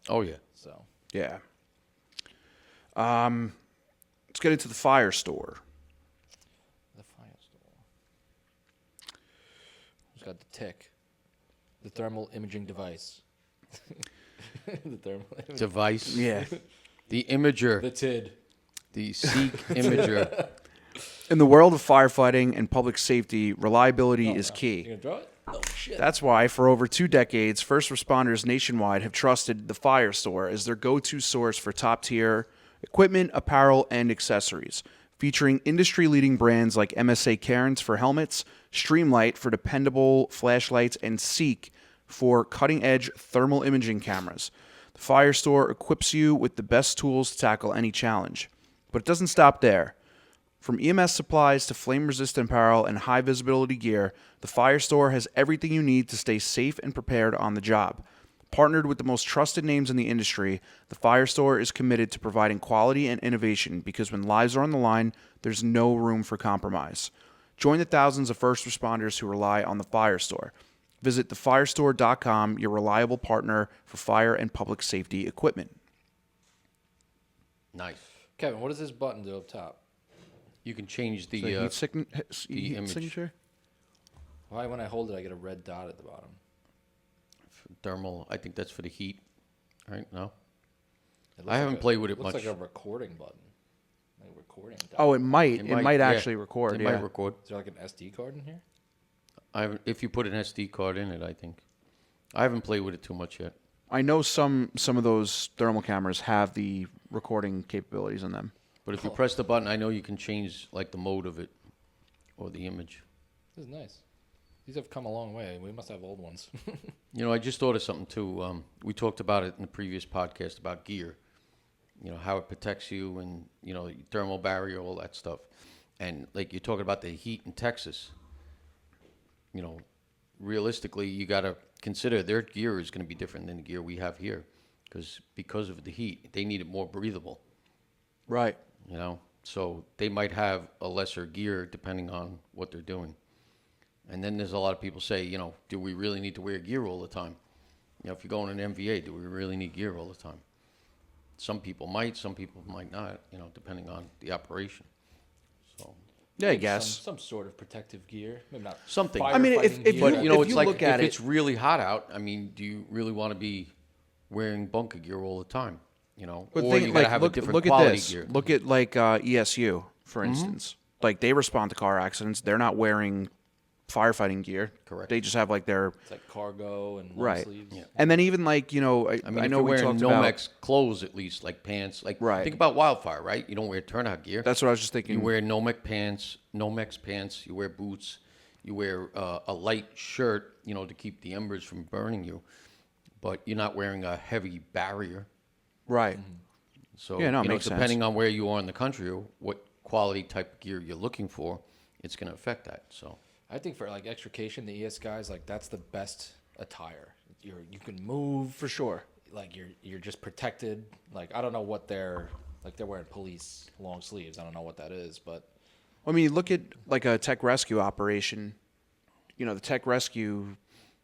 Oh yeah. So Yeah. Let's get into the fire store. the fire store. Who's got the tick? The thermal imaging device. The thermal imaging. Device. Yeah. The imager. The TID. The Seek imager. In the world of firefighting and public safety, reliability is You key. gonna draw it? Oh shit. That's why, for over 2 decades, first responders nationwide have trusted the Fire Store as their go-to source for top-tier equipment, apparel, and accessories, featuring industry-leading brands like MSA Cairns for helmets, Streamlight for dependable flashlights, and Seek for cutting-edge thermal imaging cameras. The Fire Store equips you with the best tools to tackle any challenge. But it doesn't stop there. From EMS supplies to flame-resistant apparel and high-visibility gear, the Fire Store has everything you need to stay safe and prepared on the job. Partnered with the most trusted names in the industry, the Fire Store is committed to providing quality and innovation because when lives are on the line, there's no room for compromise. Join the thousands of first responders who rely on the Fire Store. Visit thefirestore.com, your reliable partner for fire and public safety equipment. Nice. Kevin, what does this button do up top? You can change the, Heat image. signature? Why, when I hold it, I get a red dot at the bottom? thermal. I think that's for the heat. Right? No? It I haven't played with it looks much. like a recording button. Like a recording dot. Oh, it might. It might yeah. actually record. It yeah. might record. Is there like an SD card in here? If you put an SD card in it, I think. I haven't played with it too much yet. I know some of those thermal cameras have the recording capabilities in them. But if you press the button, I know you can change like the mode of it or the image. This is nice. These have come a long way. We must have old ones. You know, I just thought of something too. We talked about it in the previous podcast about gear. You know, how it protects you and, you know, thermal barrier, all that stuff. And like you're talking about the heat in Texas. You know, realistically, you got to consider their gear is going to be different than the gear we have here. Because of the heat, they need it more breathable. Right. You know, so they might have a lesser gear depending on what they're doing. And then there's a lot of people say, you know, do we really need to wear gear all the time? You know, if you go in an MVA, do we really need gear all the time? Some people might, some people might not, you know, depending on the operation. So Yeah, I guess. Some sort of protective gear. Maybe not something. I mean, if firefighting you- gear. But, you know, if it's you like look if at it's really hot out, I mean, do you really want to be wearing bunker gear all the time? You know, But or think, you got to like, have look, a different look quality at this. gear. Look at like ESU, for instance. Like they respond to car accidents. They're not wearing firefighting gear. Correct. They just have like their It's like cargo and long right. sleeves. Yeah. And then even like I I mean, I if know you're we wearing talked about. Nomex clothes at least, like pants. Like, Right. think about wildfire, right? You don't wear turnout gear. That's what I was just thinking. You wear Nomex pants. You wear boots. You wear a light shirt, you know, to keep the embers from burning you. But you're not wearing a heavy barrier. right. So, Yeah, no, it you know, makes sense. depending on where you are in the country or what quality type of gear you're looking for, it's going to affect that. So, I think for like extrication, the ES guys, like that's the best attire. You can move For sure. Like you're just protected. Like I don't know what they're wearing police long sleeves. I don't know what that is, but I mean, look at like a tech rescue operation. You know, the tech rescue,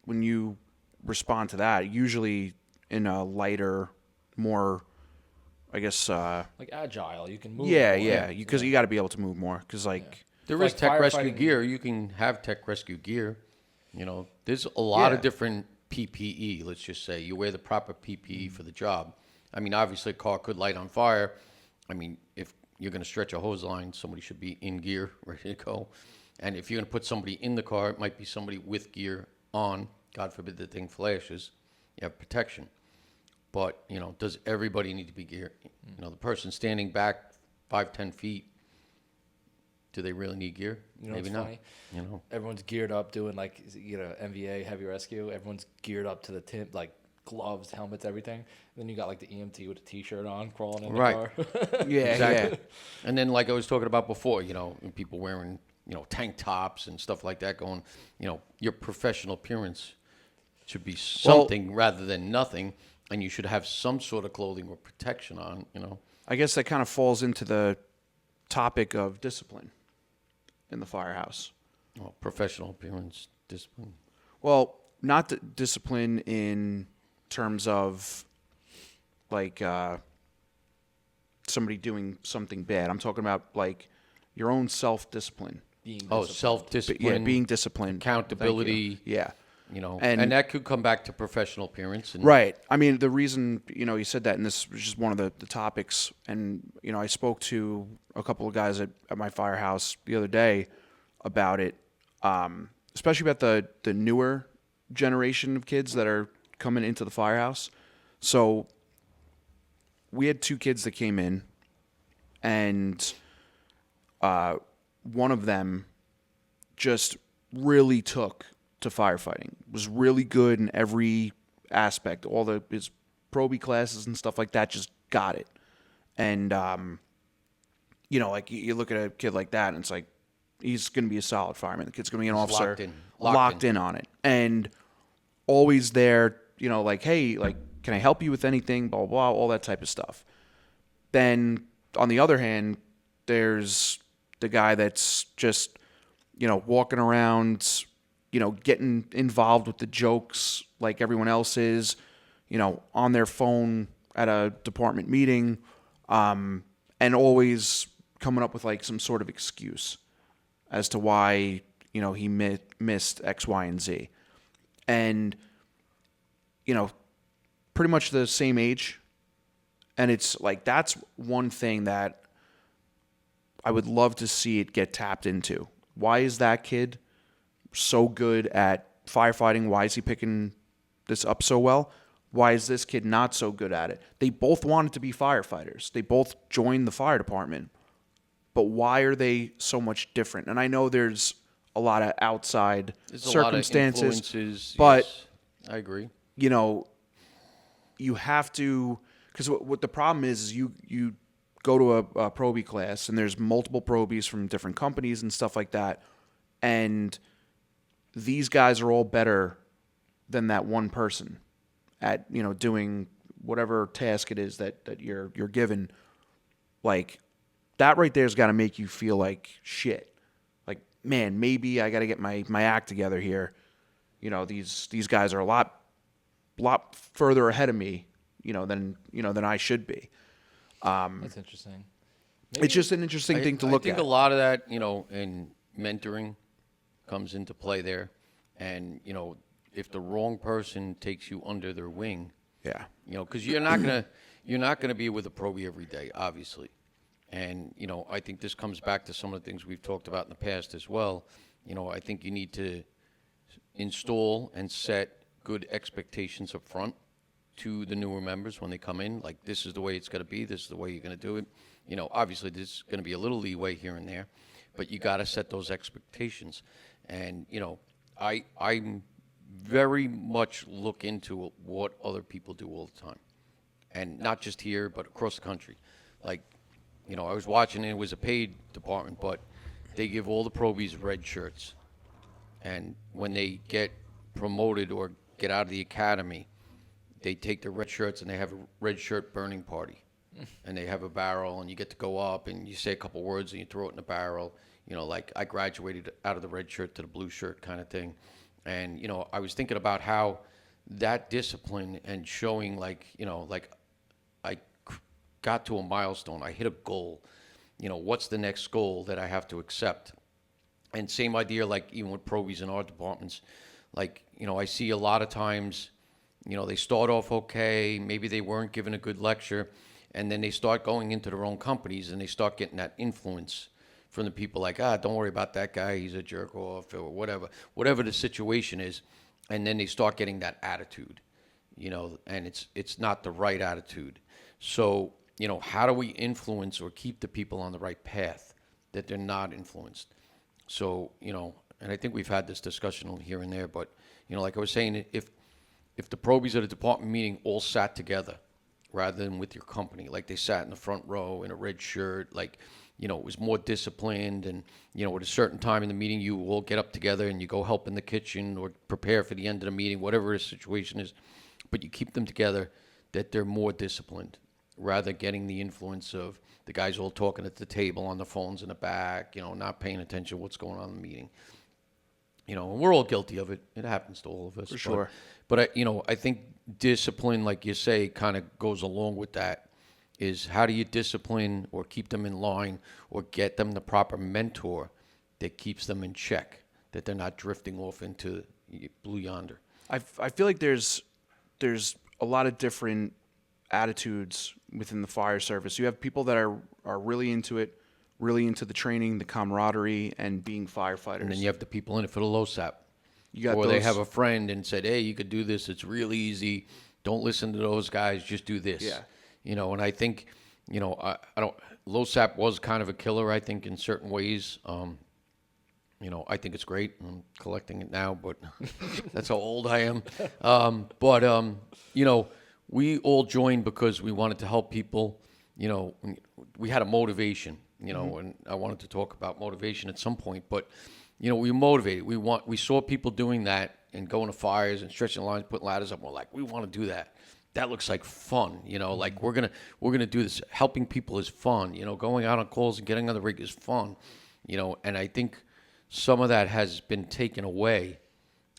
when you respond to that, usually in a lighter, more, I guess. like agile. You can move. Yeah, more. yeah. Because you got to be able to move more. Because like, there Like is tech rescue firefighting- gear. You can have tech rescue gear. You know, there's a lot Yeah. of different PPE, let's just say. You wear the proper PPE for the job. I mean, obviously, a car could light on fire. I mean, if you're going to stretch a hose line, somebody should be in gear, ready to go. And if you're going to put somebody in the car, it might be somebody with gear on. God forbid the thing flashes. You have protection. But, you know, does everybody need to be geared? You know, the person standing back 5-10 feet, do they really need gear? You know Maybe what's not. funny? You know, Everyone's geared up doing like MVA heavy rescue. Everyone's geared up to the tip, like gloves, helmets, everything. Then you got like the EMT with a T-shirt on, crawling in the Right. car. yeah, exactly. And then, like I was talking about before, you know, and people wearing, you know, tank tops and stuff like that, going, you know, your professional appearance should be something rather than nothing, and you should have some sort of clothing or protection on, you know. I guess that kind of falls into the topic of discipline in the firehouse. Well, professional appearance, discipline. Well, not the discipline in terms of like somebody doing something bad. I'm talking about like your own self-discipline. Being Oh, disciplined. self-discipline, Yeah, being disciplined. accountability. Thank you. Yeah. You know, And- and that could come back to professional appearance. And Right. I mean, the reason, you said that, and this was just one of the topics, and, I spoke to a couple of guys at my firehouse the other day about it, especially about the newer generation of kids that are coming into the firehouse. So we had two kids that came in. and one of them just really took to firefighting. Was really good in every aspect. All his probie classes and stuff like that, just got it. And like you look at a kid like that, and it's like he's going to be a solid fireman. The kid's going to be an officer, locked in on it, and always there. Like, hey, like, can I help you with anything? Blah, blah, blah, all that type of stuff. Then, on the other hand, there's the guy that's just, walking around, getting involved with the jokes like everyone else is, on their phone at a department meeting, and always coming up with, like, some sort of excuse as to why, he missed X, Y, and Z. And pretty much the same age. And it's like, that's one thing that I would love to see it get tapped into. Why is that kid so good at firefighting? Why is he picking this up so well? Why is this kid not so good at it? They both wanted to be firefighters. They both joined the fire department. But why are they so much different? And I know there's a lot of outside circumstances. A lot of influences, but yes, I agree. You have to, because what the problem is you go to a probie class, and there's multiple probies from different companies and stuff like that, and these guys are all better than that one person at doing whatever task it is that you're given. Like, that right there's got to make you feel like shit. Like, man, maybe I got to get my act together here. These guys are a lot further ahead of me, than I should be. That's interesting. It's just an interesting thing to look at. I think a lot of that, in mentoring comes into play there. And, if the wrong person takes you under their wing, yeah, because you're not gonna be with a probie every day, obviously. And, I think this comes back to some of the things we've talked about in the past as well. I think you need to install and set good expectations up front to the newer members when they come in. Like, this is the way it's going to be. This is the way you're going to do it. Obviously, there's going to be a little leeway here and there, but you got to set those expectations. And, I'm very much look into what other people do all the time. And not just here, but across the country. Like, I was watching, and it was a paid department, but they give all the probies red shirts. And when they get promoted or get out of the academy, they take their red shirts and they have a red shirt burning party. And they have a barrel, and you get to go up and you say a couple words and you throw it in the barrel. Like, I graduated out of the red shirt to the blue shirt kind of thing. And, I was thinking about how that discipline and showing, like, I got to a milestone, I hit a goal. What's the next goal that I have to accept? And same idea, like, even with probies in our departments. Like, I see a lot of times, they start off okay, maybe they weren't given a good lecture, and then they start going into their own companies, and they start getting that influence from the people, like, don't worry about that guy, he's a jerk off, or whatever the situation is. And then they start getting that attitude, and it's not the right attitude. So, how do we influence or keep the people on the right path that they're not influenced? So, and I think we've had this discussion here and there, but, like I was saying, if the probies at a department meeting all sat together rather than with your company, like they sat in the front row in a red shirt, like, it was more disciplined, and, at a certain time in the meeting, you all get up together and you go help in the kitchen or prepare for the end of the meeting, whatever the situation is, but you keep them together, that they're more disciplined, rather getting the influence of the guys all talking at the table on the phones in the back, not paying attention to what's going on in the meeting. And we're all guilty of it. It happens to all of us. For sure. But I think discipline, like you say, kind of goes along with that. Is how do you discipline or keep them in line or get them the proper mentor that keeps them in check, that they're not drifting off into blue yonder? I feel like there's a lot of different attitudes within the fire service. You have people that are really into it, really into the training, the camaraderie, and being firefighters. And then you have the people in it for the low sap. Or they have a friend and said, hey, you could do this. It's real easy. Don't listen to those guys. Just do this. Yeah. And I think, I don't. LoSAP was kind of a killer, I think, in certain ways. I think it's great. I'm collecting it now, but that's how old I am. We all joined because we wanted to help people. We had a motivation, and I wanted to talk about motivation at some point, but, we were motivated. We saw people doing that and going to fires and stretching lines, putting ladders up. We're like, we want to do that. That looks like fun, like we're gonna do this. Helping people is fun, going out on calls and getting on the rig is fun, and I think some of that has been taken away,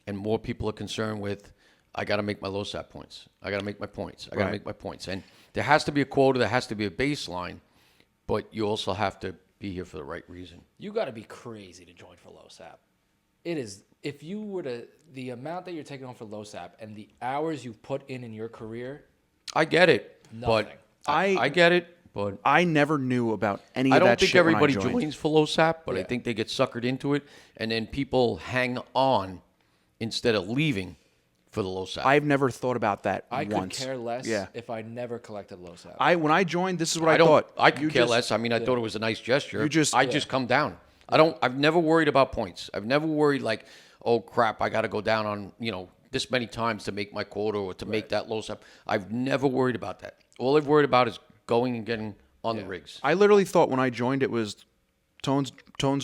and more people are concerned with, I got to make my LoSAP points. I got to make my points. I got to make my points. And there has to be a quota. There has to be a baseline, but you also have to be here for the right reason. You got to be crazy to join for LoSAP. It is, if you were to, the amount that you're taking on for LoSAP and the hours you've put in your career. I get it, nothing. but I get it. But I never knew about any of that shit. I don't think everybody when I joined. joins for LoSAP, but I think they get suckered into it, and then people hang on instead of leaving for the LoSAP. I've never thought about that I once. could care less if I never collected LoSAP. When I joined, this is what I thought. I could care less. I mean, I thought it was a nice gesture. I just come down. I've never worried about points. I've never worried like, oh crap, I got to go down on, this many times to make my quota or to make that LoSAP. I've never worried about that. All I've worried about is going and getting on the rigs. I literally thought when I joined it was tones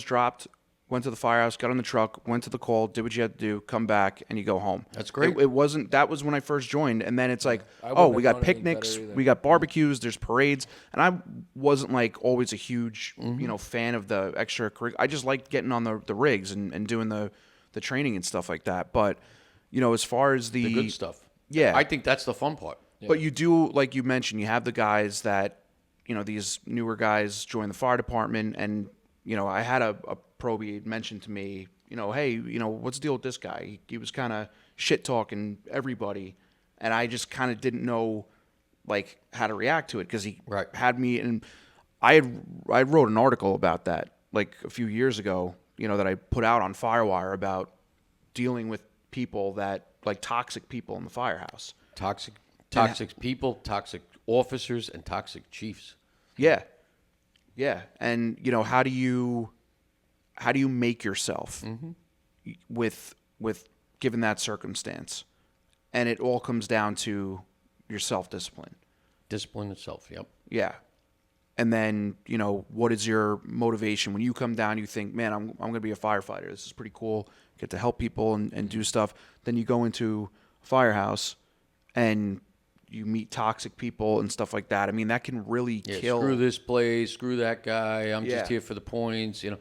dropped, went to the firehouse, got on the truck, went to the call, did what you had to do, come back, and you go home. That's great. It wasn't, that was when I first joined, and then it's like, we got picnics, we got barbecues, there's parades, and I wasn't like always a huge, fan of the extracurricular. I just liked getting on the rigs and doing the training and stuff like that. But, as far as the good stuff. Yeah. I think that's the fun part. Yeah. But you do, like you mentioned, you have the guys that, these newer guys join the fire department, and, I had a probie mention to me, hey, what's the deal with this guy? He was kind of shit-talking everybody, and I just kind of didn't know, like, how to react to it, because he had me, and I wrote an article about that, like, a few years ago, that I put out on Firewire about dealing with people that, like, toxic people in the firehouse. Toxic people, toxic officers, and toxic chiefs. Yeah. And how do you make yourself with given that circumstance? And it all comes down to your self-discipline. Discipline itself. Yep. Yeah. And then, what is your motivation when you come down? You think, man, I'm going to be a firefighter. This is pretty cool. Get to help people and do stuff. Then you go into a firehouse and you meet toxic people and stuff like that. I mean, that can really kill. Screw this place, screw that guy. I'm just here for the points. You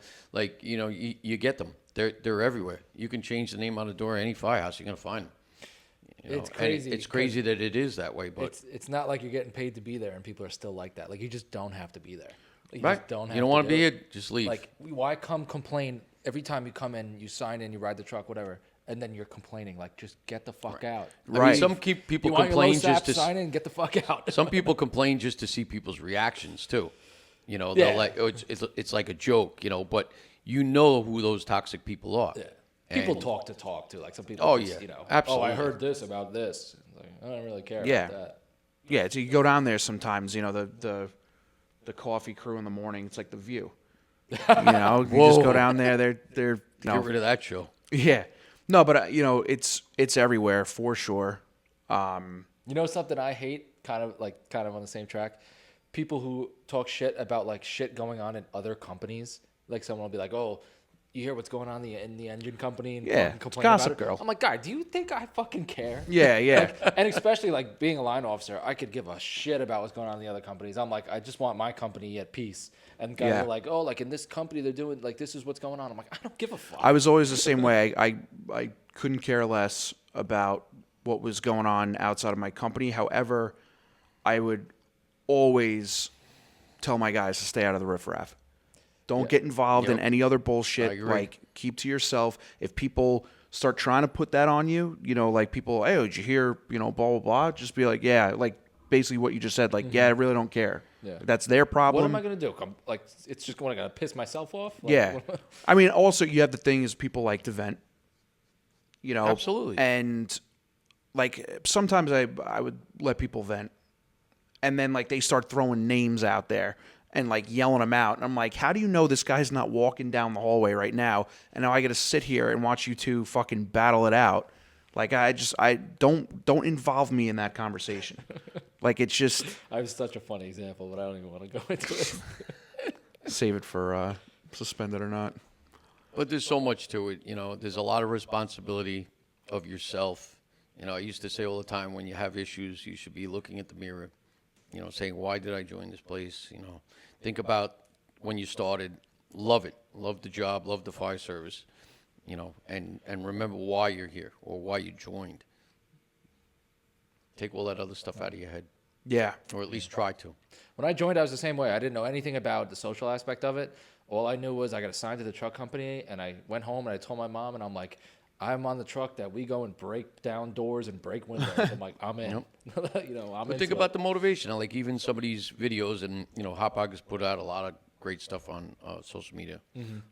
get them. They're everywhere. You can change the name on the door of any firehouse. You're gonna find them. It's crazy. It's crazy that it is that way, but it's not like you're getting paid to be there, and people are still like that. Like, you just don't have to be there. Like, right. You don't want to be here. Just leave. Like, why come complain every time you come in, you sign in, you ride the truck, whatever, and then you're complaining? Like, just get the fuck out. Right. I mean, some people complain just to sign in, get the fuck out. Some people complain just to see people's reactions too. They're like, it's like a joke, but who those toxic people are. Yeah. People talk too. Like, some people. Absolutely. Oh, I heard this about this. Like, I don't really care about that. Yeah. So you go down there sometimes. The coffee crew in the morning. It's like The View. You just go down there. They're get rid of that show. Yeah. No, but it's everywhere for sure. Something I hate, kind of on the same track. People who talk shit about like shit going on in other companies. Like, someone will be like, "Oh, you hear what's going on in the engine company?" And complain gossip about it. girl. I'm like, "God, do you think I fucking care?" Yeah. And especially like being a line officer, I could give a shit about what's going on in the other companies. I'm like, I just want my company at peace. And guys are like, "Oh, like in this company they're doing like this is what's going on." I'm like, I don't give a fuck. I was always the same way. I couldn't care less about what was going on outside of my company. However, I would always tell my guys to stay out of the riffraff. Don't get involved in any other bullshit. Like, keep to yourself. If people start trying to put that on you, like people, hey, did you hear, blah, blah, blah, just be like, yeah, like basically what you just said. Like, I really don't care. Yeah. That's their problem. What am I going to do? Like, it's just going to piss myself off? Like, yeah. I mean, also, you have the thing is people like to vent, Absolutely. And, like, sometimes I would let people vent. and then like they start throwing names out there and like yelling them out. And I'm like, how do you know this guy's not walking down the hallway right now? And now I got to sit here and watch you two fucking battle it out. Like I don't involve me in that conversation. Like it's just. I have such a funny example, but I don't even want to go into it. Save it for suspended or not. But there's so much to it, there's a lot of responsibility of yourself. I used to say all the time, when you have issues, you should be looking at the mirror, saying, why did I join this place? Think about when you started, love it, love the job, love the fire service, and remember why you're here or why you joined. Take all that other stuff out of your head. Yeah. Or at least try to. When I joined, I was the same way. I didn't know anything about the social aspect of it. All I knew was I got assigned to the truck company, and I went home and I told my mom, and I'm like, I'm on the truck that we go and break down doors and break windows. I'm like, I'm in. Yep. I'm But think about the motivation. Like even some of these videos, and Hot Pod has put out a lot of great stuff on social media. And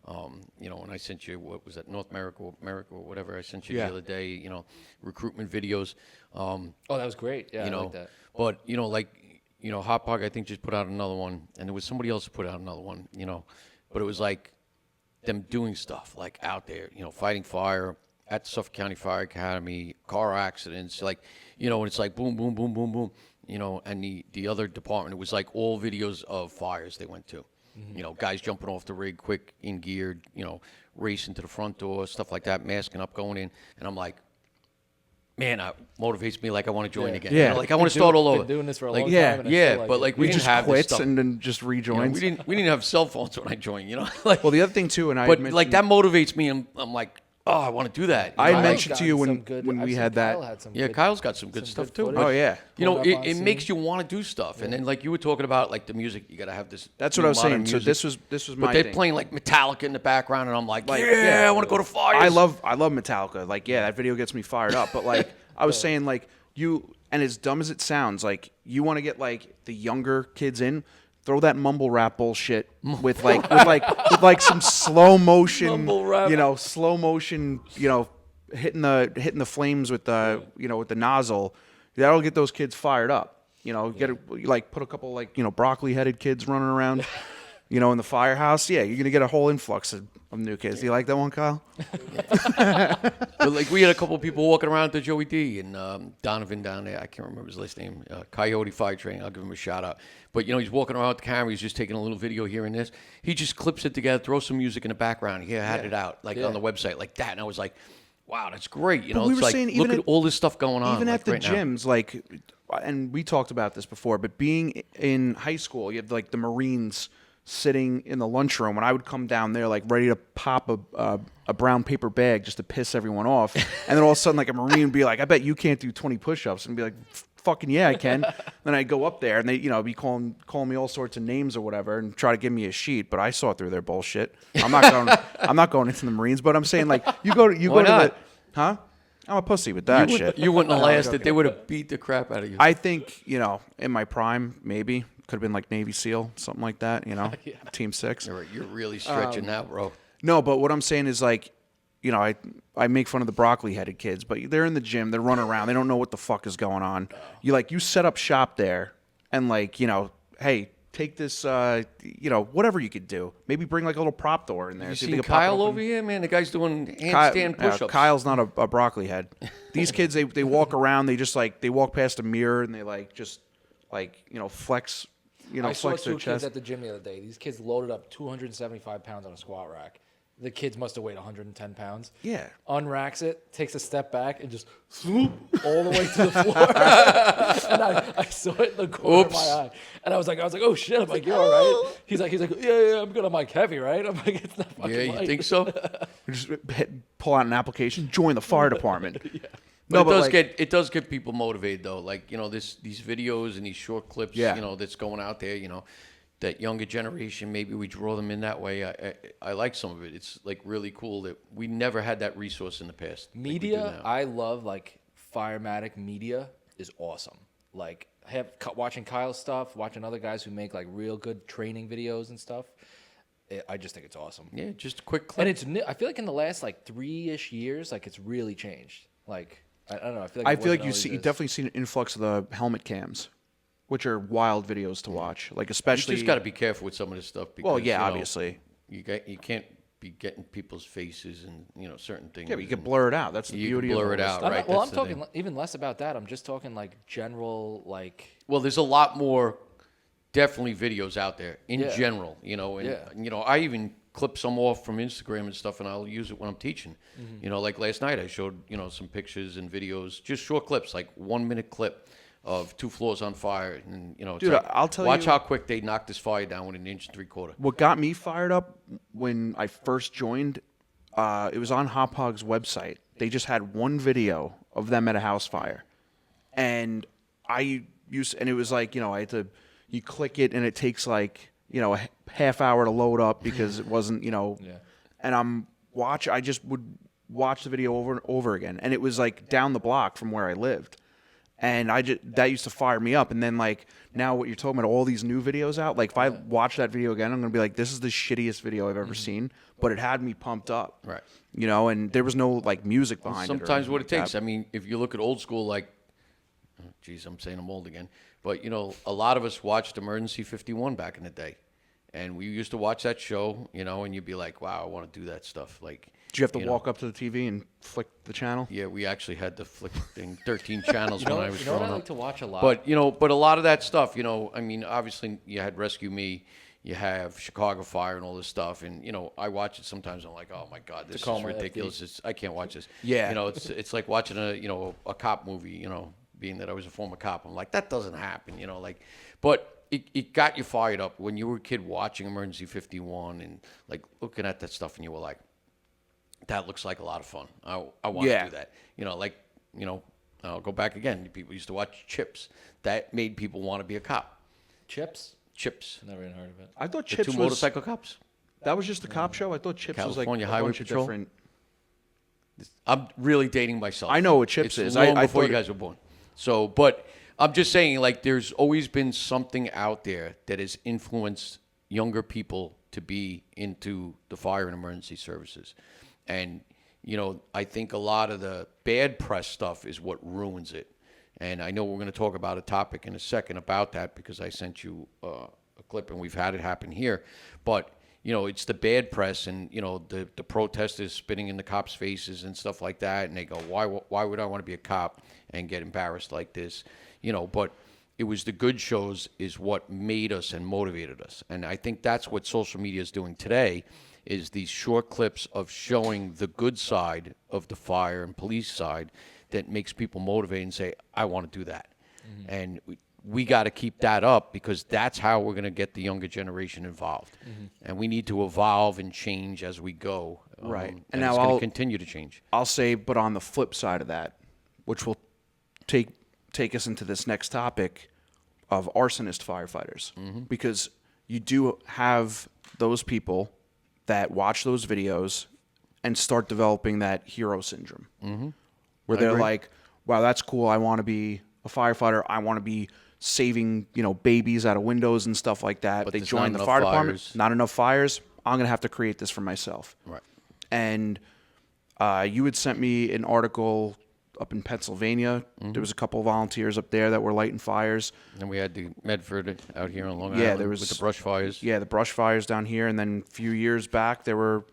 I sent you, what was that, North America or whatever I sent you the other day. Recruitment videos. Oh, that was great. Yeah, I like that. But Hot Pod I think just put out another one, and there was somebody else who put out another one. But it was like them doing stuff like out there, fighting fire at the Suffolk County Fire Academy, car accidents, like, and it's like boom, boom, boom, boom, boom, and the other department, it was like all videos of fires they went to. Guys jumping off the rig quick, in geared, racing to the front door, stuff like that, masking up, going in. And I'm like, man, that motivates me like I want to join again. Yeah. Like I want to start all over. Been doing this for a like, long yeah, time. And yeah, like but like we didn't just have this quits stuff. and then just rejoins. we didn't have cell phones when I joined. Like, Well, the other thing too, and I but mentioned, like that motivates me, and I'm like, oh, I want to do that. I Kyle's mentioned to you gotten when some when I've we seen had that. Kyle had some Yeah, good- Kyle's got some good some stuff good too. footage. But, Oh yeah. it makes you want to do stuff, and then like you were talking about, like the music, you got to have this. That's what I was modern saying. Music. So this was my But they're thing. playing like Metallica in the background, and I'm like, Like, yeah, yeah. I want to go to fires. I love Metallica. Like, yeah, that video gets me fired up. But like, I was saying, like you, and as dumb as it sounds, like you want to get like the younger kids in, throw that mumble rap bullshit with like some slow motion, Mumble rap. slow motion, hitting the flames with the with the nozzle. That'll get those kids fired up. Put a couple broccoli headed kids running around. In the firehouse, yeah, you're gonna get a whole influx of new kids. Do you like that one, Kyle? But like we had a couple of people walking around to Joey D and Donovan down there. I can't remember his last name. Coyote Fire Training. I'll give him a shout out. But he's walking around with the camera. He's just taking a little video here and this. He just clips it together, throws some music in the background. He had it out on the website like that, and I was like, wow, that's great. But we it's were like, saying look even at all this stuff going on. Even like, at the right now. gyms, like, and we talked about this before, but being in high school, you have like the Marines sitting in the lunchroom, and I would come down there like ready to pop a brown paper bag just to piss everyone off, and then all of a sudden like a Marine would be like, I bet you can't do 20 push-ups, and be like, fucking yeah, I can. Then I'd go up there and they be calling me all sorts of names or whatever and try to give me a sheet, but I saw through their bullshit. I'm not going into the Marines, but I'm saying like you go to the huh? I'm a pussy with that shit. You wouldn't have lasted. They would have beat the crap out of you. I think, in my prime, maybe. Could have been like Navy SEAL, something like that, Team 6. You're really stretching that, bro. No, but what I'm saying is like, I make fun of the broccoli-headed kids, but they're in the gym, they're running around, they don't know what the fuck is going on. You set up shop there and like, hey, take this, whatever you could do. Maybe bring like a little prop door in there. You See if seen they can pop it Kyle open. over here, man? The guy's doing handstand push-ups. Kyle's not a broccoli head. These kids, they walk around, they just like, they walk past a mirror and they like, just like, flex, I saw flex two their kids chest. at the gym the other day. These kids loaded up 275 pounds on a squat rack. The kids must have weighed 110 pounds. Yeah. Unracks it, takes a step back, and just swoop all the way to the floor. And I saw it in the corner of my eye. And I was like, oh shit. I'm like, you're all right. He's like, yeah, I'm good. I'm like, heavy, right? I'm like, it's not fucking Yeah, you light. think so? Just pull out an application, join the fire department. But No, it does get people motivated though. Like these videos and these short clips. Yeah. That's going out there. That younger generation. Maybe we draw them in that way. I like some of it. It's like really cool that we never had that resource in the past. like we do Media, now. I love like Firematic media is awesome. Like watching Kyle's stuff, watching other guys who make like real good training videos and stuff. I just think it's awesome. Yeah, just a quick clip. And it's new. I feel like in the last like 3-ish years, like it's really changed. Like I don't know. I feel like you definitely seen an influx of the helmet cams. which are wild videos to watch. Like, You especially. just got to be careful with some of this stuff because, Well, yeah, you know, obviously. you can't be getting people's faces and, you know, certain things. Yeah, but you can and blur it out. That's the you beauty can of blur all it this out, stuff. right? Well, That's I'm the talking even less about that. I'm just talking like general, like. Well, there's a lot more definitely videos out there in Yeah. general, you know, and, Yeah. you know, I even clip some off from Instagram and stuff, and I'll use it when I'm teaching. Mm-hmm. You know, like last night I showed, you know, some pictures and videos, just short clips, like 1 minute clip of 2 floors on fire. And, you know, it's Dude, like, I'll tell watch you- how quick they knock this fire down with 1.75 inches. What got me fired up when I first joined, it was on Hop Hog's website. They just had one video of them at a house fire. And and it was like, you know, you click it and it takes like, you know, a half hour to load up because it wasn't, you know, Yeah. and I just would watch the video over and over again. And it was like down the block from where I lived. And that used to fire me up. And then like now what you're talking about, all these new videos out, like if I watch that video again, I'm going to be like, this is the shittiest video I've ever seen, but it had me pumped up. Right. You know, and there was no like music behind it. or Sometimes what it anything like takes. that. I mean, if you look at old school, like, geez, I'm saying I'm old again, but you know, a lot of us watched Emergency 51 back in the day, and we used to watch that show, you know, and you'd be like, wow, I want to do that stuff. Like, Did you have to know, walk up to the TV and flick the channel? Yeah, we actually had to flick 13 channels when I was You know what growing I up. like to watch a lot? But you know, but a lot of that stuff, you know, I mean, obviously you had Rescue Me, you have Chicago Fire and all this stuff, and you know, I watch it sometimes. I'm like, oh my god, this Tacoma is ridiculous. I can't watch this. Yeah. You know, it's like watching a cop movie. You know, being that I was a former cop, I'm like, that doesn't happen. You know, like, but it got you fired up when you were a kid watching Emergency 51 and like looking at that stuff, and you were like, that looks like a lot of fun. I want to do that. You know, like, you know, I'll go back again. People used to watch Chips. That made people want to be a cop. Chips? Chips. Never even heard of it. I thought The Chips two was motorcycle cops. that was just a cop show. I thought Chips California was like a Highway bunch Patrol? of different. I'm really dating myself. I know what Chips It's is. long I before you thought guys were born. So, but I'm just saying, like, there's always been something out there that has influenced younger people to be into the fire and emergency services. And, you know, I think a lot of the bad press stuff is what ruins it. And I know we're going to talk about a topic in a second about that because I sent you a clip and we've had it happen here. But, you know, it's the bad press and, you know, the protesters spitting in the cops' faces and stuff like that. And they go, why would I want to be a cop and get embarrassed like this? You know, but it was the good shows is what made us and motivated us. And I think that's what social media is doing today is these short clips of showing the good side of the fire and police side that makes people motivated and say, I want to do that. Mm-hmm. And we got to keep that up because that's how we're going to get the younger generation involved. Mm-hmm. And we need to evolve and change as we go. Right. And And it's now going I'll- to continue to change. I'll say, but on the flip side of that, which will take us into this next topic of arsonist firefighters, because you do have those people that watch those videos and start developing that hero syndrome, where they're agree. like, "Wow, that's cool. I want to be a firefighter. I want to be saving, you know, babies out of windows and stuff like that." But They there's join not the enough fire department. fires. Not enough fires. I'm gonna have to create this for myself. Right. And you had sent me an article up in Pennsylvania. There was a couple of volunteers up there that were lighting fires. And we had the Medford out here on Long Yeah, Island there was with the brush fires. Yeah, the brush fires down here, and then a few years back there were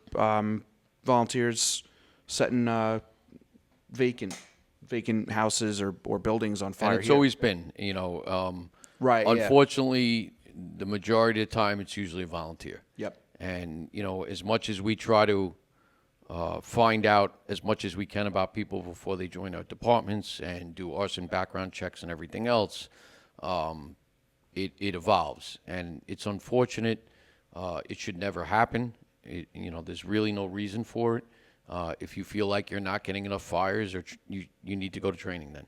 volunteers setting vacant houses or buildings on fire. And it's here. always been, you know, Right, yeah. unfortunately, the majority of the time it's usually a volunteer. Yep. And, you know, as much as we try to find out as much as we can about people before they join our departments and do arson background checks and everything else, it evolves. And it's unfortunate. It should never happen. You know, there's really no reason for it. If you feel like you're not getting enough fires or you need to go to training, then,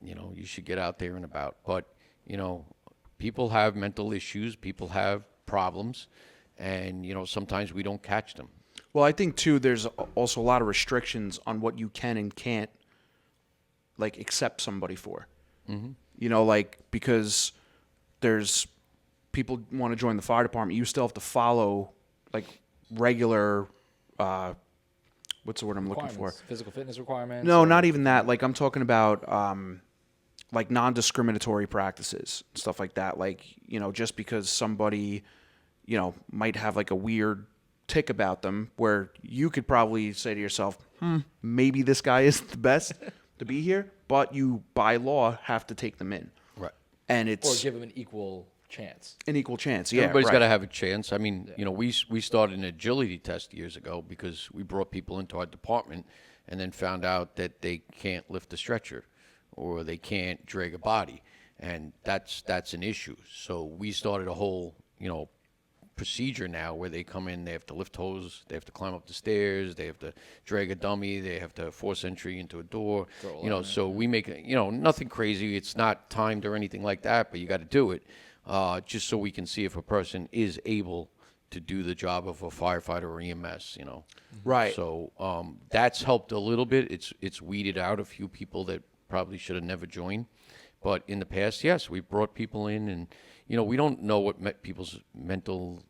you know, you should get out there and about. But, you know, people have mental issues. People have problems. And, you know, sometimes we don't catch them. Well, I think too there's also a lot of restrictions on what you can and can't like accept somebody for. Mm-hmm. You know, like because there's people want to join the fire department, you still have to follow like regular what's the word I'm looking for? Physical fitness requirements? No, or- not even that. Like I'm talking about like non-discriminatory practices, stuff like that. Like, just because somebody, might have like a weird tick about them where you could probably say to yourself, maybe this guy isn't the best to be here, but you by law have to take them in. Right. And it's Or give him an equal chance. an equal chance. Yeah. Everybody's right. got to have a chance. I mean, we started an agility test years ago because we brought people into our department and then found out that they can't lift a stretcher or they can't drag a body, and that's an issue. So we started a whole, procedure now where they come in, they have to lift hose, they have to climb up the stairs, they have to drag a dummy, they have to force entry into a door. So we make it, nothing crazy. It's not timed or anything like that, but you got to do it just so we can see if a person is able to do the job of a firefighter or EMS, Right. So that's helped a little bit. It's weeded out a few people that probably should have never joined. But in the past, yes, we brought people in, and we don't know what people's mental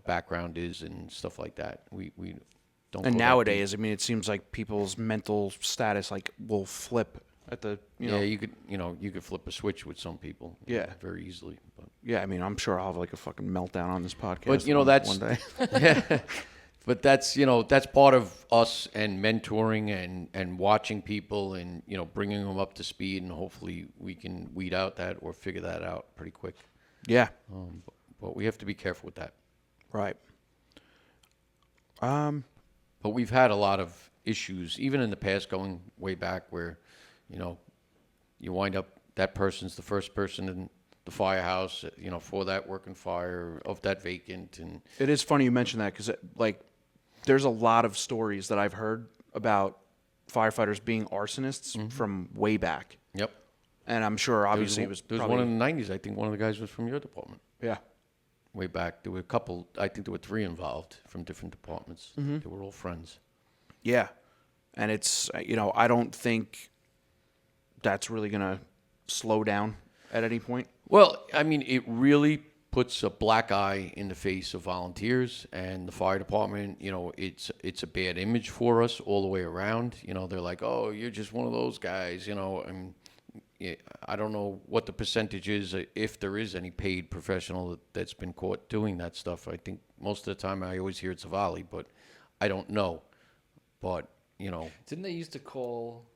background is and stuff like that. We don't. And go that nowadays, deep. I mean, it seems like people's mental status will flip at the you could flip a switch with some people. Yeah. Very easily. But. Yeah, I mean, I'm sure I'll have like a fucking meltdown on this podcast. But that's one day. Yeah. But that's that's part of us and mentoring and watching people and bringing them up to speed, and hopefully we can weed out that or figure that out pretty quick. Yeah. But we have to be careful with that. Right. But we've had a lot of issues, even in the past, going way back, where you wind up that person's the first person in the firehouse, for that working fire of that vacant, and It is funny you mention that because there's a lot of stories that I've heard about firefighters being arsonists from way back. yep. And I'm sure obviously it was there was probably, one in the 90s. I think one of the guys was from your department. yeah. Way back, there were a couple. I think there were 3 involved from different departments. They were all friends. Yeah. And it's, I don't think that's really going to slow down at any point. Well, I mean, it really puts a black eye in the face of volunteers and the fire department. It's a bad image for us all the way around. They're like, oh, you're just one of those guys. And I don't know what the percentage is, if there is any paid professional that's been caught doing that stuff. I think most of the time I always hear it's a volley, but I don't know. But Didn't they used to call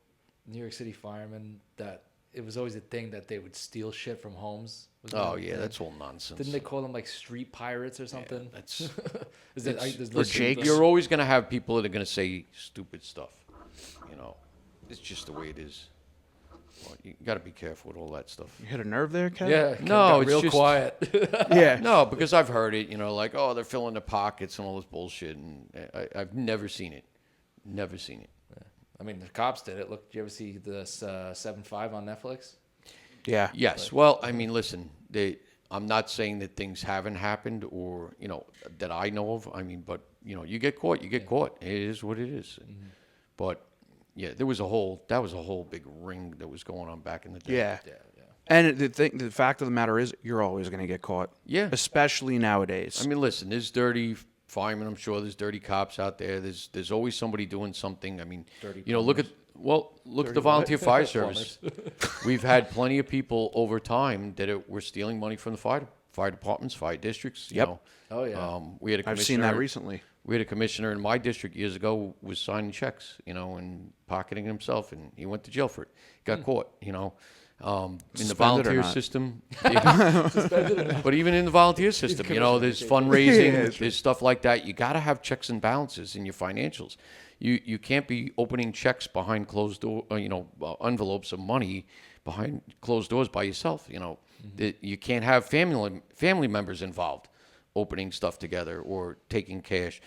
New York City firemen that it was always a thing that they would steal shit from homes? That's all nonsense. Didn't they call them like street pirates or something? Yeah, that's Jake, you're always going to have people that are going to say stupid stuff. It's just the way it is. Well, you got to be careful with all that stuff. You hit a nerve there, Kev? Yeah. No, got it's real just quiet. Yeah. No, because I've heard it. Like, oh, they're filling their pockets and all this bullshit, and I've never seen it. Never seen it. I mean, the cops did it. Look, did you ever see this 7-5 on Netflix? Yeah. Yes. Well, I mean, listen, I'm not saying that things haven't happened or, that I know of. I mean, but, you get caught, you get caught. It is what it is. But, yeah, that was a whole big ring that was going on back in the day. Yeah. And the fact of the matter is, you're always going to get caught. Yeah. Especially nowadays. I mean, listen, there's dirty firemen. I'm sure there's dirty cops out there. There's always somebody doing something. I mean, Dirty look at the volunteer fire service. We've had plenty of people over time that were stealing money from the fire departments, fire districts. You Yep. know. Oh, yeah. We had a I've seen that recently. We had a commissioner in my district years ago who was signing checks, and pocketing himself, and he went to jail for it. Got caught, in the Suspended or volunteer not? system. But even in the volunteer system, there's fundraising, Yeah, there's stuff like that. You got to have checks and balances in your financials. You can't be opening checks behind closed door, envelopes of money behind closed doors by yourself. You can't have family members involved opening stuff together or taking cash.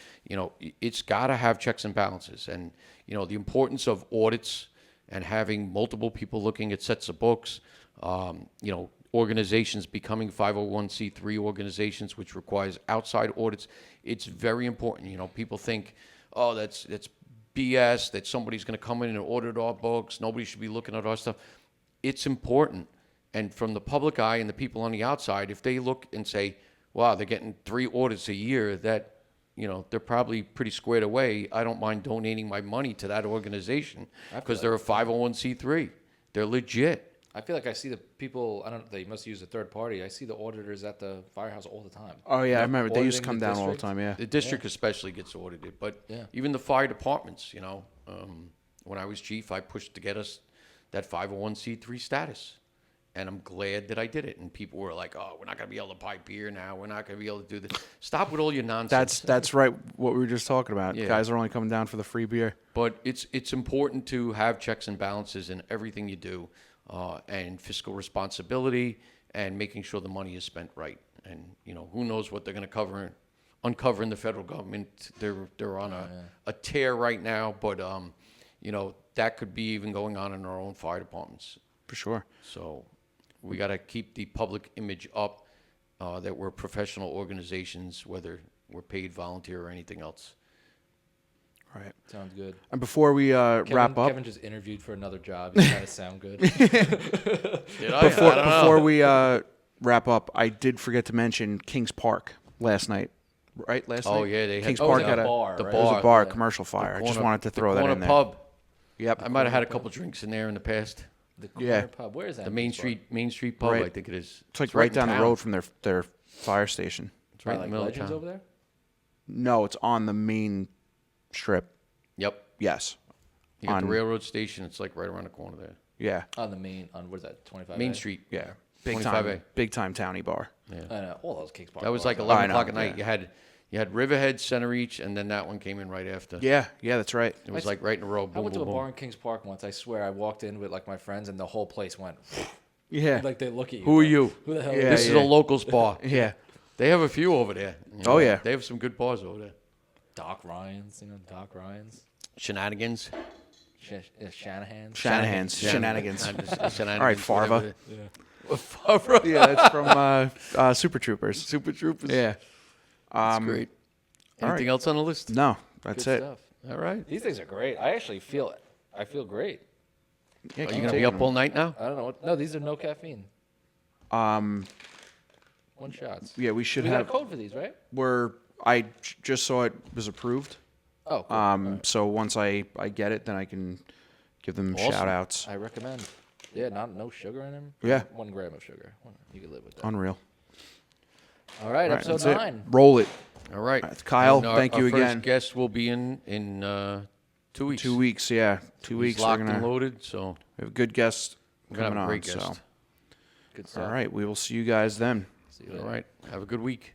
It's got to have checks and balances. And, the importance of audits and having multiple people looking at sets of books, organizations becoming 501c3 organizations, which requires outside audits. It's very important. People think, oh, that's BS, that somebody's going to come in and audit our books. Nobody should be looking at our stuff. It's important. And from the public eye and the people on the outside, if they look and say, wow, they're getting 3 audits a year, that, they're probably pretty squared away. I don't mind donating my money to that organization because they're a 501c3. They're legit. I feel like I see the people. I don't. They must use a third party. I see the auditors at the firehouse all the time. Oh yeah, I remember they used to Auditing come the down all the district. time. Yeah. The district especially gets audited, but Yeah. even the fire departments, when I was chief, I pushed to get us that 501c3 status. And I'm glad that I did it. And people were like, oh, we're not going to be able to buy beer now. We're not going to be able to do this. Stop with all your nonsense. That's right. What we were just talking about. Yeah. Guys are only coming down for the free beer. But it's important to have checks and balances in everything you do, and fiscal responsibility, and making sure the money is spent right. And who knows what they're going to uncover in the federal government. They're on a tear right now, but that could be even going on in our own fire departments. For sure. So we got to keep the public image up, that we're professional organizations, whether we're paid, volunteer, or anything else. Right. Sounds good. And before we wrap up, Kevin just interviewed for another job. He's trying to sound good. Did I? before we wrap up, I did forget to mention Kings Park last night. Right, last night. Oh yeah, they had Kings Oh, Park it was had a a bar, the right? It was a bar. bar, Yeah. commercial fire. I just corner- wanted to throw the that corner in there. pub. Yep. I might have had a couple drinks in there in the past. The corner Yeah. pub. Where is that? The in Main Kings Park? Street pub, Right. I think it is. It's like right in down the town. road from their fire station. It's right By, in the like middle of Legends town. over there. No, it's on the main strip. Yep. Yes. You got the On- railroad station. It's like right around the corner there. Yeah. On the main. On what is that? 25. Main Street. Yeah. Big 25A. time towny bar. Yeah. I know all those Kings Park. That was like bars. 11 I know, o'clock at night. yeah. You had Riverhead, Center Reach, and then that one came in right after. Yeah, that's right. It was like right in a row. I Boom, went to boom, a boom. bar in Kings Park once. I swear, I walked in with like my friends, and the whole place went. Yeah. Like they look at you. Who are like, you? Who the hell? Yeah, This is a local spa. Yeah. They have a few over there. Oh, yeah. They have some good bars over there. Doc Ryan's. Doc Ryan's. Shenanigans. Shanahan's. Shanahan's. Shenanigans. Shenanigans. All right, Farva. Yeah. Farva. Yeah, that's from Super Troopers. Super Troopers. Yeah. That's great. all right. Anything else on the list? No, that's Good it. stuff. All right. These things are great. I actually feel it. I feel great. Yeah, Are keep you going to be taking up them. all night now? I don't know. No, these are no caffeine. Um, One shots. yeah, we should We got a have. code for these, right? I just saw it was approved. Oh, cool. So once I get it, then I can give them Awesome. shout outs. I recommend. Yeah, no sugar in them. Yeah. 1 gram of sugar. You can live with that. Unreal. All right, All right, episode that's it. 9. Roll it. All right. Kyle, And thank you our again. First guest will be in 2 weeks. 2 weeks, yeah. 2 He's weeks. We're locked gonna and loaded, so we have a good guest we're going to coming have a great on. guest. Good stuff. All right, we will see you guys then. See you All later. right. Have a good week.